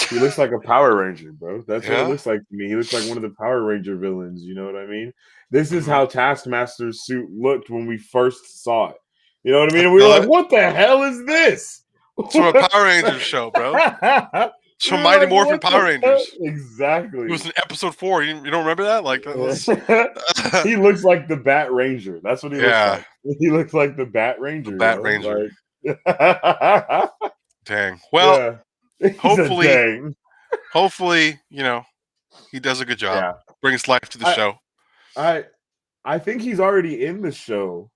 he looks like a Power Ranger, bro. That's what it Yeah. looks like to me. He looks like one of the Power Ranger villains. You know what I mean? This is Hmm. how Taskmaster's suit looked when we first saw it. You know what I mean? That's And we were not like, it. "What the hell is this?" It's from a Power Rangers show, bro. It's We from were Mighty like, Morphin "What Power the hell?" Rangers. It Exactly. was in episode 4. You don't remember that? Like that was. He looks like the Bat Ranger. That's what he looks Yeah, like. He looks like the Bat the Ranger, Bat yo. Ranger. Like, Dang. Well, yeah. He said, hopefully, "Dang." hopefully, he does a good job. Yeah. Brings life to the I show. I I think he's already in the show.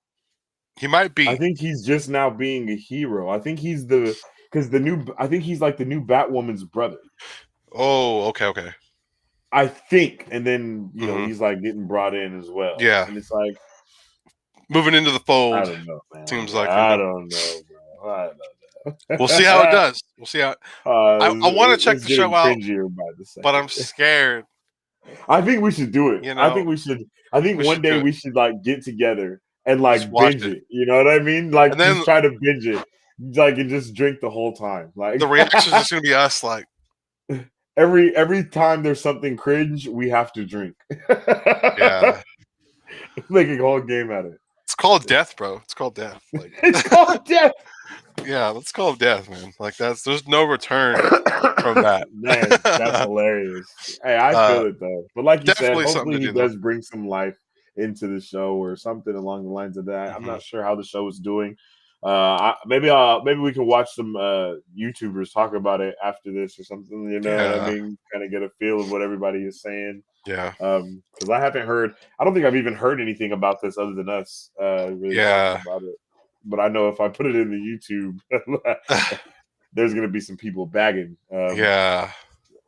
He might I be. think he's just now being a hero. I think he's because the new I think he's like the new Batwoman's brother. Oh, okay, okay. I think. And then, Hmm. he's like getting brought in as well. Yeah, And it's like, moving into the I fold. don't know, man. Seems like I don't know, bro. I We'll see how it don't know. does. We'll see how. I want to check It's the show getting out, cringier by the but second. I'm scared. I think we should do it. You I think know, we should. I think we one should day do it. we should like get together and Just like watch binge it, it. You know what I mean? and Like just then try to binge it, like and just drink the whole time. the Like reaction is just gonna be us, like, every time there's something cringe, we have to drink. yeah. Making a whole game out of it. It's called death, bro. It's called death. Like, It's called death. yeah, let's call it death, man. Like there's no return from that. Man, that's hilarious. Hey, I uh, feel it though. But like you said, definitely something hopefully to he do though. does bring some life into the show or something along the lines of that. I'm Hmm. not sure how the show is doing. Maybe we can watch some YouTubers talk about it after this or something. You know what I Yeah, mean? Kind of get a feel of what everybody is saying. yeah, Because I haven't heard. I don't think I've even heard anything about this other than us really talking yeah, about it. But I know if I put it in the YouTube, there's going to be some people bagging. yeah,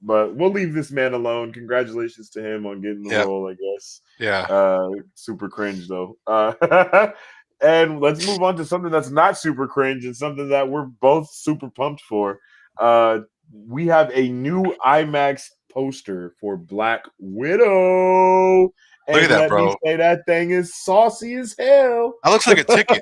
But we'll leave this man alone. Congratulations to him on getting the yeah, role, I guess. yeah. Super cringe though. And let's move on to something that's not super cringe and something that we're both super pumped for. We have a new IMAX poster for Black Widow. Look at And that, let me bro. say that thing is saucy as hell. That looks like a ticket.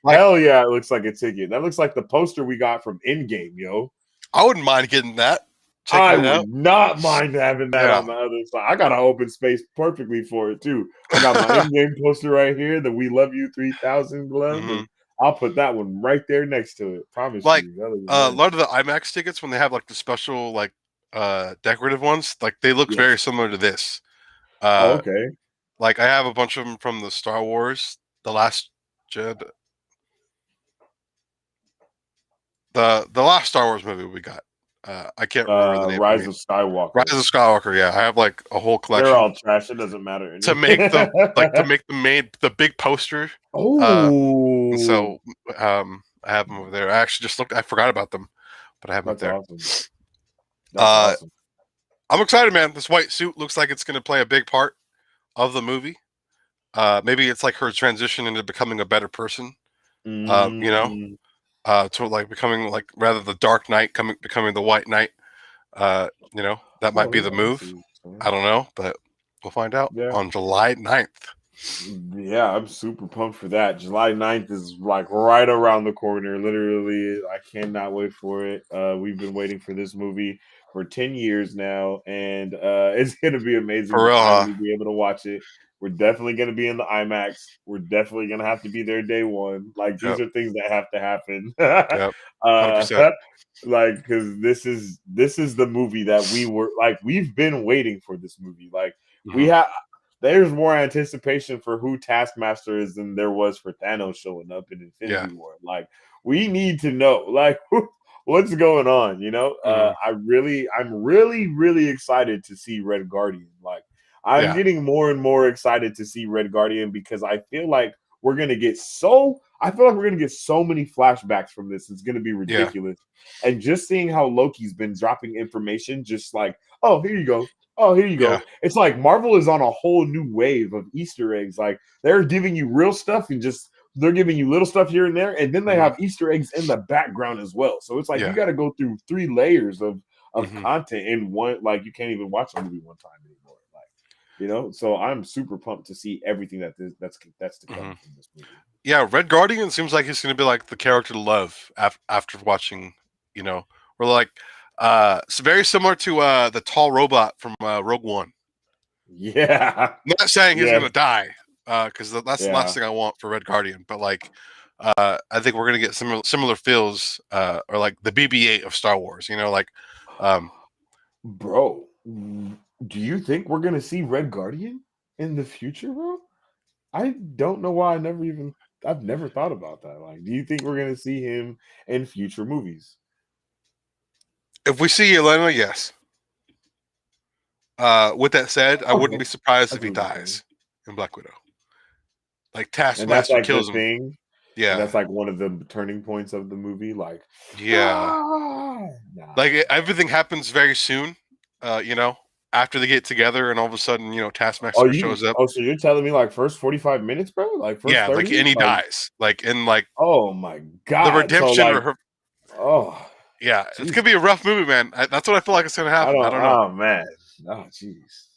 Like, Hell yeah, it looks like a ticket. That looks like the poster we got from Endgame, yo. I wouldn't mind getting that. Checking I it out. would not mind having that Yeah. on the other side. I got an open space perfectly for it too. I got my in-game poster right here, the "We Love You 3000" glove, Hmm. and I'll put that one right there next to it. Promise Like you, that looks a nice. lot of the IMAX tickets when they have like the special like decorative ones, like they look very Yes. similar to this. Oh, Uh, okay. like I have a bunch of them from the Star Wars, the last Jedi, the last Star Wars movie we got. I can't remember the name of Rise it. of Rise Skywalker. of Skywalker. Yeah, I have like a whole They're collection all trash. It doesn't matter. to make the big poster. And Oh, so I have them over there. I actually just looked. I forgot about them, but I have them up that's there. awesome. That's Uh, awesome. I'm excited, man. This white suit looks like it's going to play a big part of the movie. Maybe it's like her transition into becoming a better person. You know, Mm, to like becoming like rather the Dark Knight becoming the White Knight. That might oh be the yeah, I move. see what you're saying. I don't know, but we'll find out Yeah. on July 9th. Yeah, I'm super pumped for that. July 9th is like right around the corner. Literally, I cannot wait for it. We've been waiting for this movie for 10 years now, and it's gonna be amazing For to real, huh? finally be able to watch it We're definitely going to be in the IMAX. We're definitely going to have to be there day one. Like these Yep. are things that have to happen. Yep. 100%. Like because this is the movie that we've been waiting for this movie. Like we Mhm. have there's more anticipation for who Taskmaster is than there was for Thanos showing up in Yeah. Infinity War. Like we need to know like what's going on, you know? Mhm. I'm really excited to see Red Guardian. Like I'm Yeah. getting more and more excited to see Red Guardian because I feel like we're gonna get so many flashbacks from this. It's gonna be Yeah. ridiculous. And just seeing how Loki's been dropping information, just like, oh, here you go. Oh, here you Yeah. go. It's like Marvel is on a whole new wave of Easter eggs. Like they're giving you real stuff and just they're giving you little stuff here and there, and then they Mhm. have Easter eggs in the background as well. So it's like you Yeah. got to go through 3 layers of Mhm. content in one. Like you can't even watch a movie one time anymore. Like you know, so I'm super pumped to see everything that's to come Mhm. from this movie. Yeah, Red Guardian seems like he's going to be like the character to love after watching, we're like it's very similar to the tall robot from Rogue One. Yeah, I'm not saying he's going yeah, to die because that's the last yeah. thing I want for Red Guardian, but like I think we're going to get similar feels or like the BB-8 of Star Wars, like um Bro, do you think we're gonna see Red Guardian in the future, bro? I don't know why I've never thought about that. Like, do you think we're gonna see him in future movies? if we see Yelena, yes. With that said, I wouldn't Okay, be surprised I if see he what you're saying. dies in Black Widow. Like And that's Taskmaster like the kills him. thing, and Yeah. that's like one of the turning points of the movie. Like, Yeah. ah, Like nah. everything happens very soon. You know, after they get together, and all of a sudden, Oh, Taskmaster shows up. so you're telling me like first 45 minutes, bro? Like first Yeah, like 30? and he Like, dies. Like in like oh my the god. So redemption. like, Or her, oh, yeah, it's gonna Jesus. be a rough movie, man. That's what I feel like it's gonna I happen. I don't. don't know. Oh man. Oh jeez.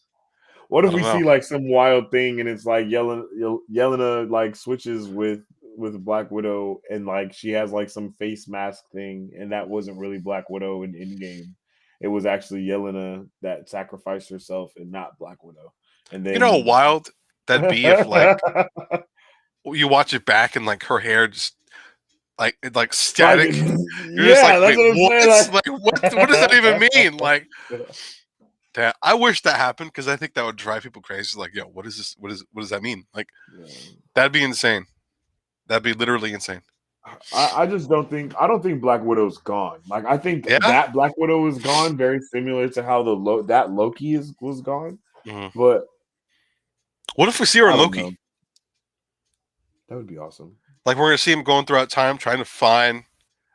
What I if don't we know. see like some wild thing and it's like Yelena like switches with Black Widow and like she has like some face mask thing and that wasn't really Black Widow in Endgame. It was actually Yelena that sacrificed herself and not Black Widow. And You know how then wild that'd be if like you watch it back and like her hair just like like static. You're just like, yeah, that's wait, what I'm what? saying. Like what does that even mean? Like that I wish that happened because I think that would drive people crazy. Like, yo, what is this? What does that mean? Like, Yeah. that'd be insane. That'd be literally insane. I just I don't think Black Widow's gone. Like I think Yeah. that Black Widow is gone, very similar to how that Loki was gone. Mhm. But What if we see her I in don't Loki? know. That would be awesome. Like, we're gonna see him going throughout time trying to find.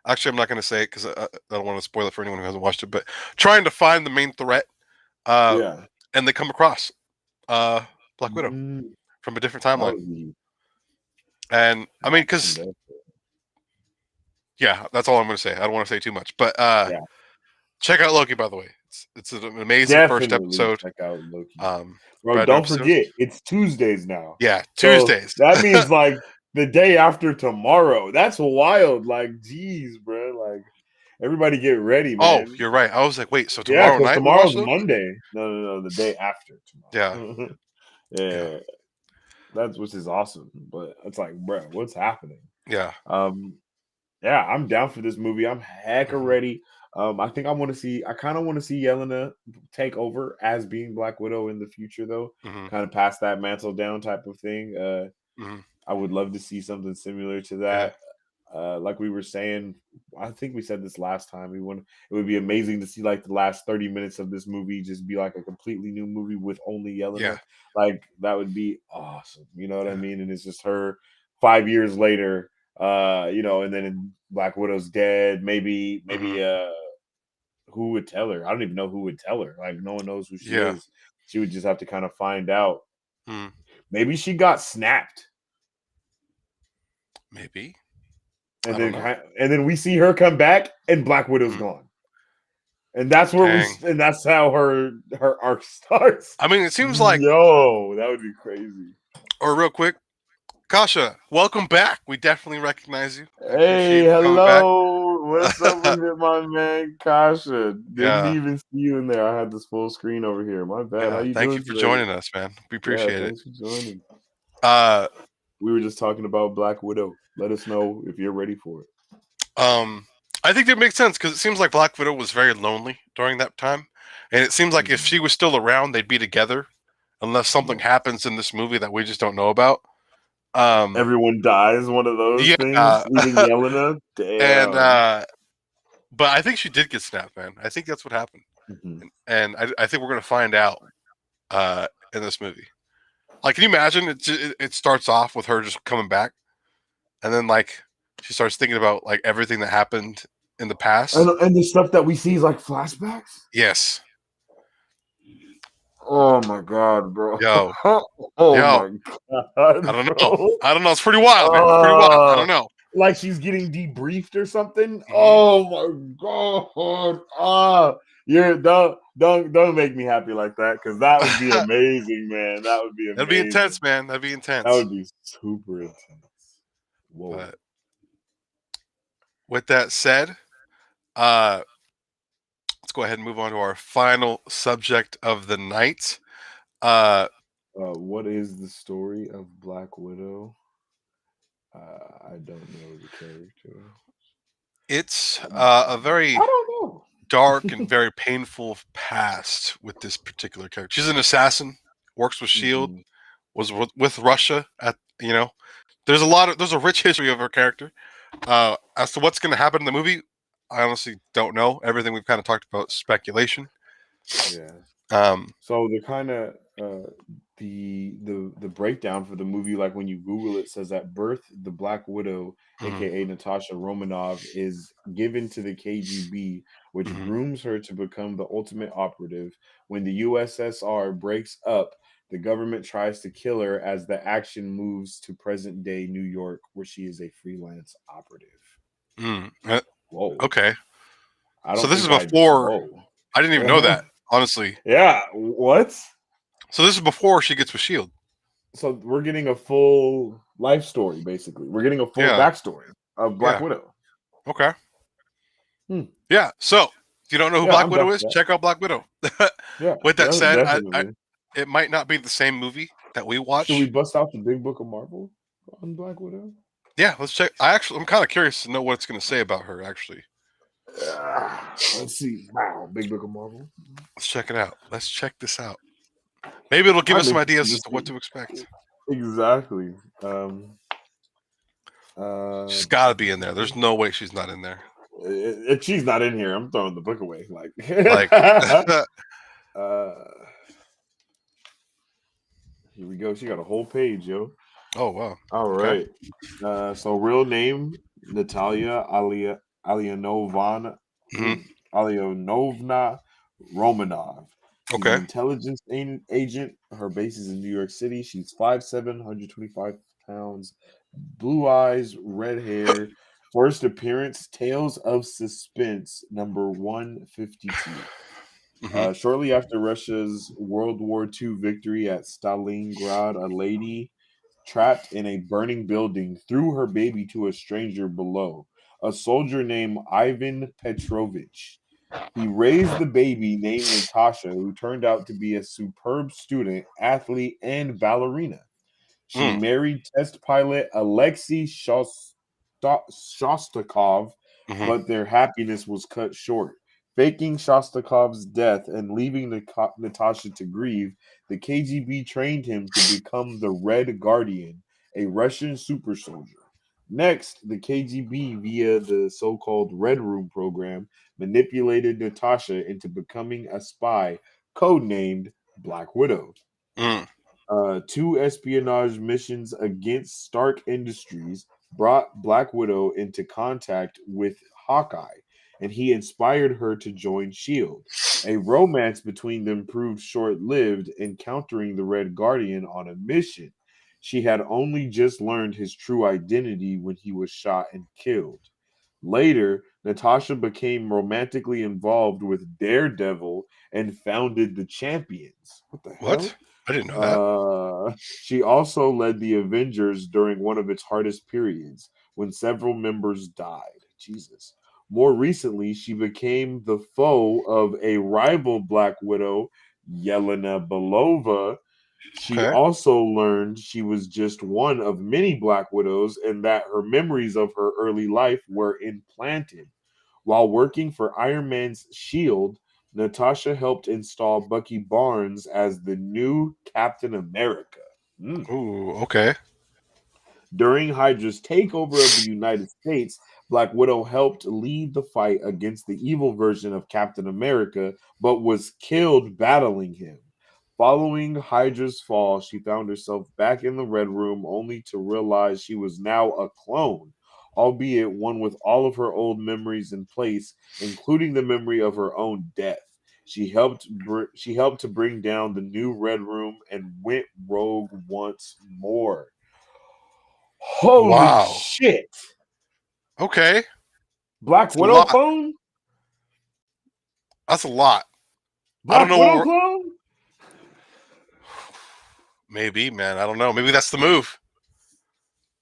Actually, I'm not gonna say it because I don't want to spoil it for anyone who hasn't watched it. But trying to find the main threat, uh, Yeah. and they come across uh, Black Widow Mm, from a different that timeline. would be And I mean, I'm because there. yeah, that's all I'm gonna say. I don't want to say too much, but Yeah. check out Loki. By the way, it's an amazing first Definitely episode. check out Loki. Bro, Brand new don't episode. forget, it's Tuesdays now. Yeah, So Tuesdays. that means like the day after tomorrow. That's wild. Like, geez, bro. Like everybody get ready, Oh, man. you're right. I was like, wait, so Yeah, tomorrow because night we tomorrow's watch Loki? Monday. No, the day after Yeah, tomorrow. yeah, Yeah, that's which is awesome. But it's like, bro, what's happening? yeah. Um, yeah, I'm down for this movie. I'm hecka Hmm. ready. I think I kind of want to see Yelena take over as being Black Widow in the future, though. Hmm. Kind of pass that mantle down type of thing. Hmm. I would love to see something similar to Yeah. that. Like we were saying, I think we said this last time. It would be amazing to see like the last 30 minutes of this movie just be like a completely new movie with only Yeah. Yelena. Like that would be awesome. You know what I Yeah. mean? And it's just her 5 years later, and then Black Widow's dead. Hmm. Who would tell her? I don't even know who would tell her. Like no one knows who she Yeah. is. She would just have to kind of find out. Mm. Maybe she got snapped. Maybe. And I don't then know. and then we see her come back and Black Widow's Mm. gone. And that's where Dang. and that's how her arc starts. I mean, it seems like, Yo, that would be crazy. or real quick, Kasha, welcome back. We definitely recognize you. I Hey, appreciate you coming back. hello. What's up with my man Kasha? Didn't Yeah. even see you in there. I had this full screen over here. My bad. How Yeah. you Thank you doing for today? joining us, man. We Yeah, appreciate it. thanks for joining. Uh, We were just talking about Black Widow. Let us know if you're ready for it. I think that makes sense because it seems like Black Widow was very lonely during that time, and it seems like if she was still around, they'd be together, unless something Yeah. happens in this movie that we just don't know about. Um, Everyone dies, one of those things, yeah, even Yelena. and Damn. but I think she did get snapped, man. I think that's what happened, Mhm. and I think we're gonna find out in this movie. Like, can you imagine? It starts off with her just coming back, and then like she starts thinking about like everything that happened in the past. And the stuff that we see is like flashbacks. Yes, Oh my god, bro. yo, Oh yo, my god, I don't know. bro. I don't know. It's pretty wild, man. It's pretty wild. I don't know. Like she's getting debriefed or something. Hmm. Oh my god. You're don't make me happy like that because that would be amazing, man. That would be That'd be amazing. intense, man. That'd be That intense. would be super intense. Whoa. But with that said, uh, let's go ahead and move on to our final subject of the night. Uh, What is the story of Black Widow? I don't know the character. it's a I very don't know. dark and very painful past with this particular character. She's an assassin, works with Shield, Mhm. was with Russia at there's a rich history of her character. As to what's going to happen in the movie, I honestly don't know. Everything we've kind of talked about is speculation. Yeah. Um, So the kind of the breakdown for the movie, like when you Google it, says at birth, the Black Widow, mhm, aka Natasha Romanov, is given to the KGB, which mhm, grooms her to become the ultimate operative. When the USSR breaks up, the government tries to kill her as the action moves to present day New York, where she is a freelance operative. mm. Whoa! Okay, I so don't this is think I before. whoa. I didn't even know that, honestly. Yeah. What? So this is before she gets with Shield. So we're getting a full life story, basically. We're getting a full Yeah, backstory of Black yeah. Widow. Okay. Hmm. Yeah. So if you don't know who Yeah, Black I'm Widow down for is, that. check out Black Widow. Yeah, With that said, definitely. it might not be the same movie that we Should we watch. bust out the big book of Marvel on Black Widow? Yeah, let's check. I'm kind of curious to know what it's going to say about her. Actually, Let's see. Wow, big book of Marvel. let's check it out. Let's check this out. Maybe it'll give I'm us some interested ideas to as to what see. to expect. Exactly. Uh, She's got to be in there. There's no way she's not in there. if she's not in here, I'm throwing the book away. Like, Like, uh, here we go. She got a whole page, yo. oh wow, All okay, right. So real name Natalia Alyanovna hmm, Alyanovna Romanov. She's an okay, intelligence agent. Her base is in New York City. She's 5'7", 125 pounds, blue eyes, red hair. First appearance, Tales of Suspense, number 152. hmm, Shortly after Russia's World War II victory at Stalingrad, a lady trapped in a burning building threw her baby to a stranger below, a soldier named Ivan Petrovich. He raised the baby named Natasha, who turned out to be a superb student, athlete, and ballerina. She mm, married test pilot Alexei Shostakov, hmm, but their happiness was cut short. Faking Shostakov's death and leaving Natasha to grieve, the KGB trained him to become the Red Guardian, a Russian super soldier. Next, the KGB, via the so called Red Room program, manipulated Natasha into becoming a spy, codenamed Black Widow. mm, Two espionage missions against Stark Industries brought Black Widow into contact with Hawkeye, and he inspired her to join S.H.I.E.L.D. A romance between them proved short lived, encountering the Red Guardian on a mission. She had only just learned his true identity when he was shot and killed. Later, Natasha became romantically involved with Daredevil and founded the Champions. What the hell? what? I didn't know that. She also led the Avengers during one of its hardest periods when several members died. Jesus. More recently, she became the foe of a rival Black Widow, Yelena Belova. She Okay. also learned she was just one of many Black Widows and that her memories of her early life were implanted. While working for Iron Man's shield, Natasha helped install Bucky Barnes as the new Captain America. Mm. Ooh, okay. During Hydra's takeover of the United States, Black Widow helped lead the fight against the evil version of Captain America, but was killed battling him. Following Hydra's fall, she found herself back in the Red Room only to realize she was now a clone, albeit one with all of her old memories in place, including the memory of her own death. She helped to bring down the new Red Room and went rogue once more. Holy Wow. shit! Okay. Black That's a Widow lot. clone? That's a lot. I don't Black know. Widow clone? Maybe, man. I don't know. Maybe that's the move.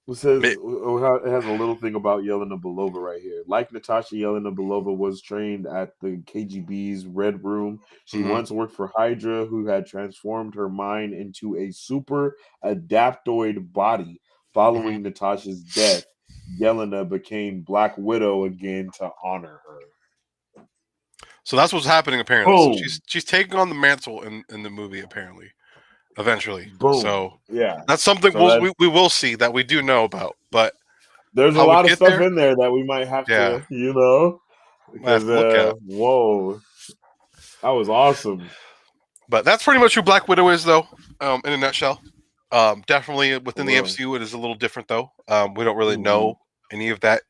It says May- it has a little thing about Yelena Belova right here. Like Natasha, Yelena Belova was trained at the KGB's Red Room. She Mhm. once worked for Hydra, who had transformed her mind into a super adaptoid body. Mhm. Following Natasha's death, Yelena became Black Widow again to honor her. So that's what's happening apparently. So Boom, she's taking on the mantle in the movie apparently eventually. boom. So Yeah. that's something So that we will see that we do know about. But there's a how we lot of get stuff there, in there that we might have yeah, to, I have because to look at. whoa, that was awesome. But that's pretty much who Black Widow is, though, in a nutshell. Definitely For within the real. MCU, it is a little different, though. We don't really Hmm. know any of that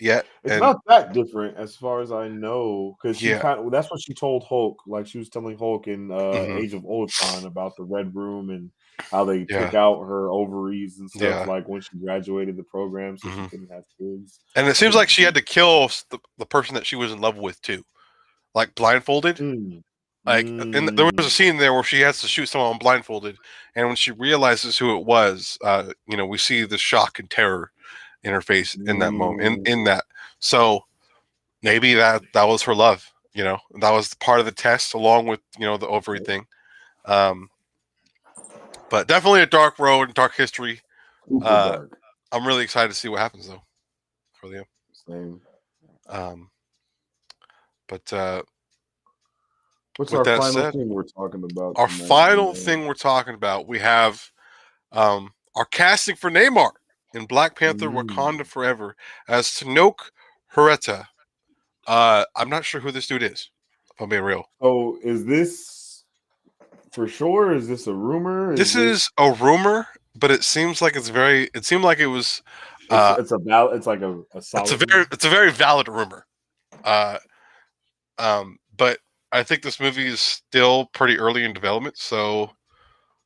yet, It's and not that different as far as I know, because she yeah, kind of that's what she told Hulk. Like she was telling Hulk in hmm, Age of Ultron about the Red Room and how they yeah, took out her ovaries and stuff. yeah, Like when she graduated the program, so she hmm. couldn't have kids. And it I seems think. like she had to kill the person that she was in love with too, like blindfolded. Mm, Like, and there was a mm, scene there where she has to shoot someone blindfolded, and when she realizes who it was, we see the shock and terror in her face in that moment. In mm. that, so maybe that was her love. That was part of the test, along with the ovary thing. Um, but definitely a dark road and dark history. Super Uh, dark. I'm really excited to see what happens though. Really am. Same. Um, but What's with our that final said, thing we're talking about our tonight, final man? thing we're talking about, we have our casting for Neymar in Black Panther: Mm. Wakanda Forever as Snoke Hereta. I'm not sure who this dude is. If I'm being real, So is this for sure? Is this a rumor? Is this this is a rumor, but it seems like it's very. It seemed like it was. it's Uh, it's a val it's like a solid rumor? it's a very valid rumor. Uh, but I think this movie is still pretty early in development, so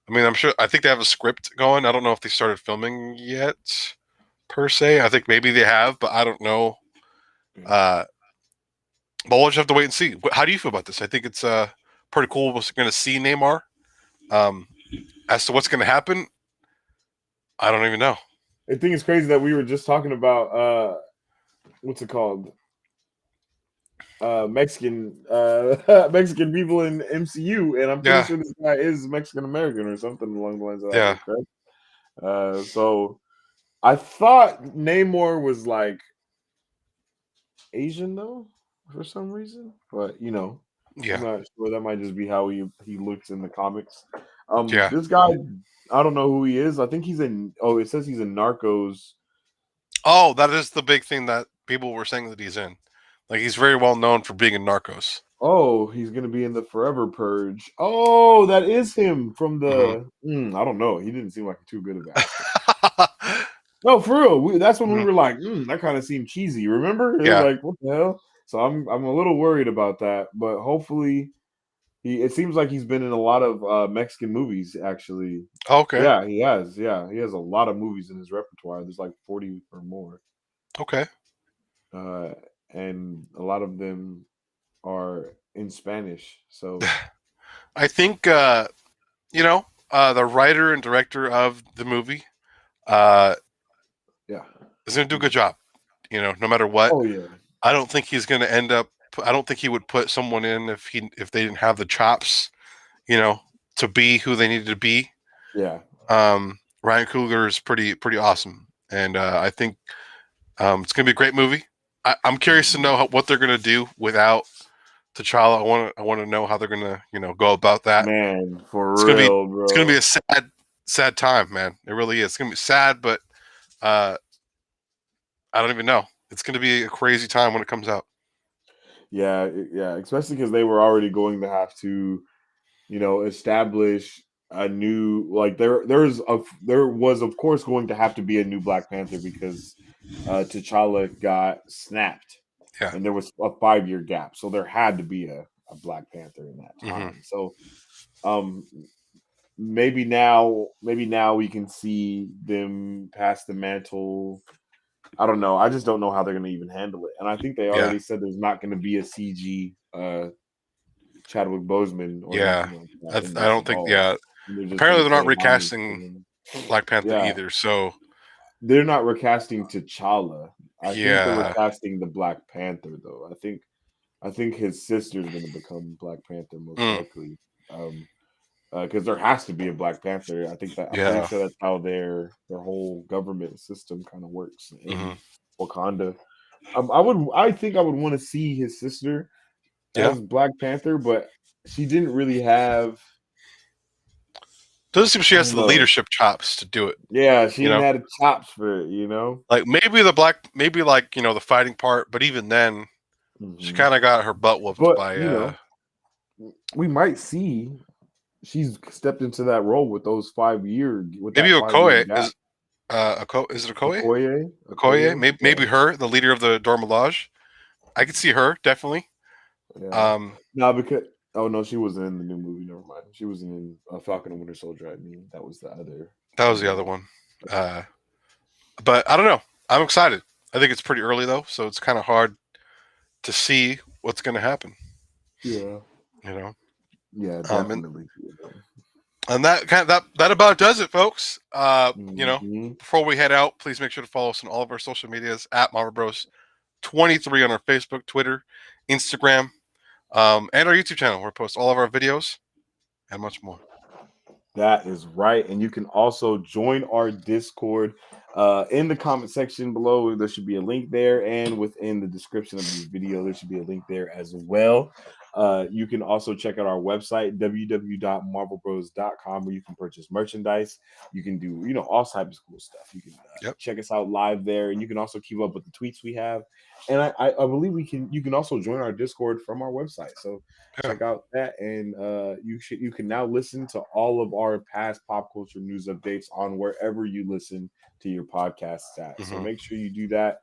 I mean, I think they have a script going. I don't know if they started filming yet, per se. I think maybe they have, but I don't know. Yeah. Uh, but we'll just have to wait and see. How do you feel about this? I think it's pretty cool. We're going to see Neymar. Um, as to what's going to happen, I don't even know. I think it's crazy that we were just talking about what's it called? Mexican Mexican people in MCU, and I'm pretty Yeah, sure this guy is Mexican American or something along the lines of that, yeah, right? Correct? So I thought Namor was like Asian though, for some reason, but I'm yeah, not sure. That might just be how he looks in the comics. yeah. This guy, I don't know who he is. I think he's in. Oh, it says he's in Narcos. Oh, that is the big thing that people were saying that he's in. Like, he's very well known for being in Narcos. Oh, he's gonna be in the Forever Purge. Oh, that is him from Hmm. the. I don't know. He didn't seem like too good of an actor. No, for real. That's when we Hmm. were like, that kind of seemed cheesy. Remember? It was Yeah. like, what the hell? So I'm a little worried about that, but hopefully it seems like he's been in a lot of Mexican movies. Actually, Okay. yeah, he has. Yeah, he has a lot of movies in his repertoire. There's like 40 or more, Okay. uh, and a lot of them are in Spanish. So I think the writer and director of the movie uh, yeah. is going to do a good job. No matter what. Oh yeah. I don't think he's going to end up. I don't think he would put someone in if they didn't have the chops, to be who they needed to be. Yeah. Ryan Coogler is pretty awesome, and I think it's going to be a great movie. I'm curious to know what they're going to do without T'Challa. I want to know how they're going to go about that. Man, for It's real, bro. It's going to be a sad time, man. It really is. It's going to be sad, but I don't even know. It's going to be a crazy time when it comes out. Yeah, especially because they were already going to have to, establish a new, like there was of course going to have to be a new Black Panther because T'Challa got snapped, Yeah, and there was a 5-year gap, so there had to be a Black Panther in that time. So, maybe now we can see them pass the mantle. I don't know. I just don't know how they're going to even handle it. And I think they already said there's not going to be a CG Chadwick Boseman or anything like that. I don't think. Yeah, apparently they're not recasting Black Panther either. So they're not recasting T'Challa. I think they're yeah, recasting the Black Panther though. I think his sister's going to become Black Panther most likely. Because there has to be a Black Panther. I'm pretty sure that's how their whole government system kind of works in Wakanda. I think I would want to see his sister as Black Panther, but she didn't really have. Doesn't seem she has the leadership chops to do it. Yeah, she didn't have the chops for it. Like maybe the fighting part, but even then, she kind of got her butt whooped by. We might see. She's stepped into that role with those 5 years. Maybe Okoye is. Is it Okoye? Okoye? Maybe her, the leader of the Dormelage. I could see her definitely. Yeah. No, because she wasn't in the new movie. Never mind. She was in Falcon and Winter Soldier. I mean, that was the other. That was the other one. But I don't know. I'm excited. I think it's pretty early though, so it's kind of hard to see what's going to happen. Yeah. Yeah, definitely. And that about does it, folks. Before we head out, please make sure to follow us on all of our social medias at Marvel Bros 23 on our Facebook, Twitter, Instagram, and our YouTube channel where we post all of our videos and much more. That is right. And you can also join our Discord in the comment section below. There should be a link there, and within the description of this video, there should be a link there as well. You can also check out our website, www.marvelbros.com, where you can purchase merchandise. You can do, all types of cool stuff. You can check us out live there, and you can also keep up with the tweets we have. And I believe you can also join our Discord from our website. So check out that, and you can now listen to all of our past pop culture news updates on wherever you listen to your podcasts at. So make sure you do that.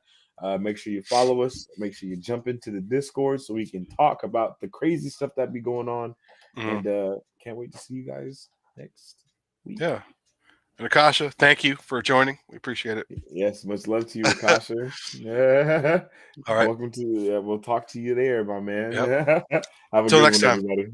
Make sure you follow us. Make sure you jump into the Discord so we can talk about the crazy stuff that be going on. And can't wait to see you guys next week. Yeah. And Akasha, thank you for joining. We appreciate it. Yes, much love to you, Akasha. Yeah. All right. Welcome to. We'll talk to you there, my man. Yep. Have a Until good next one, time. everybody.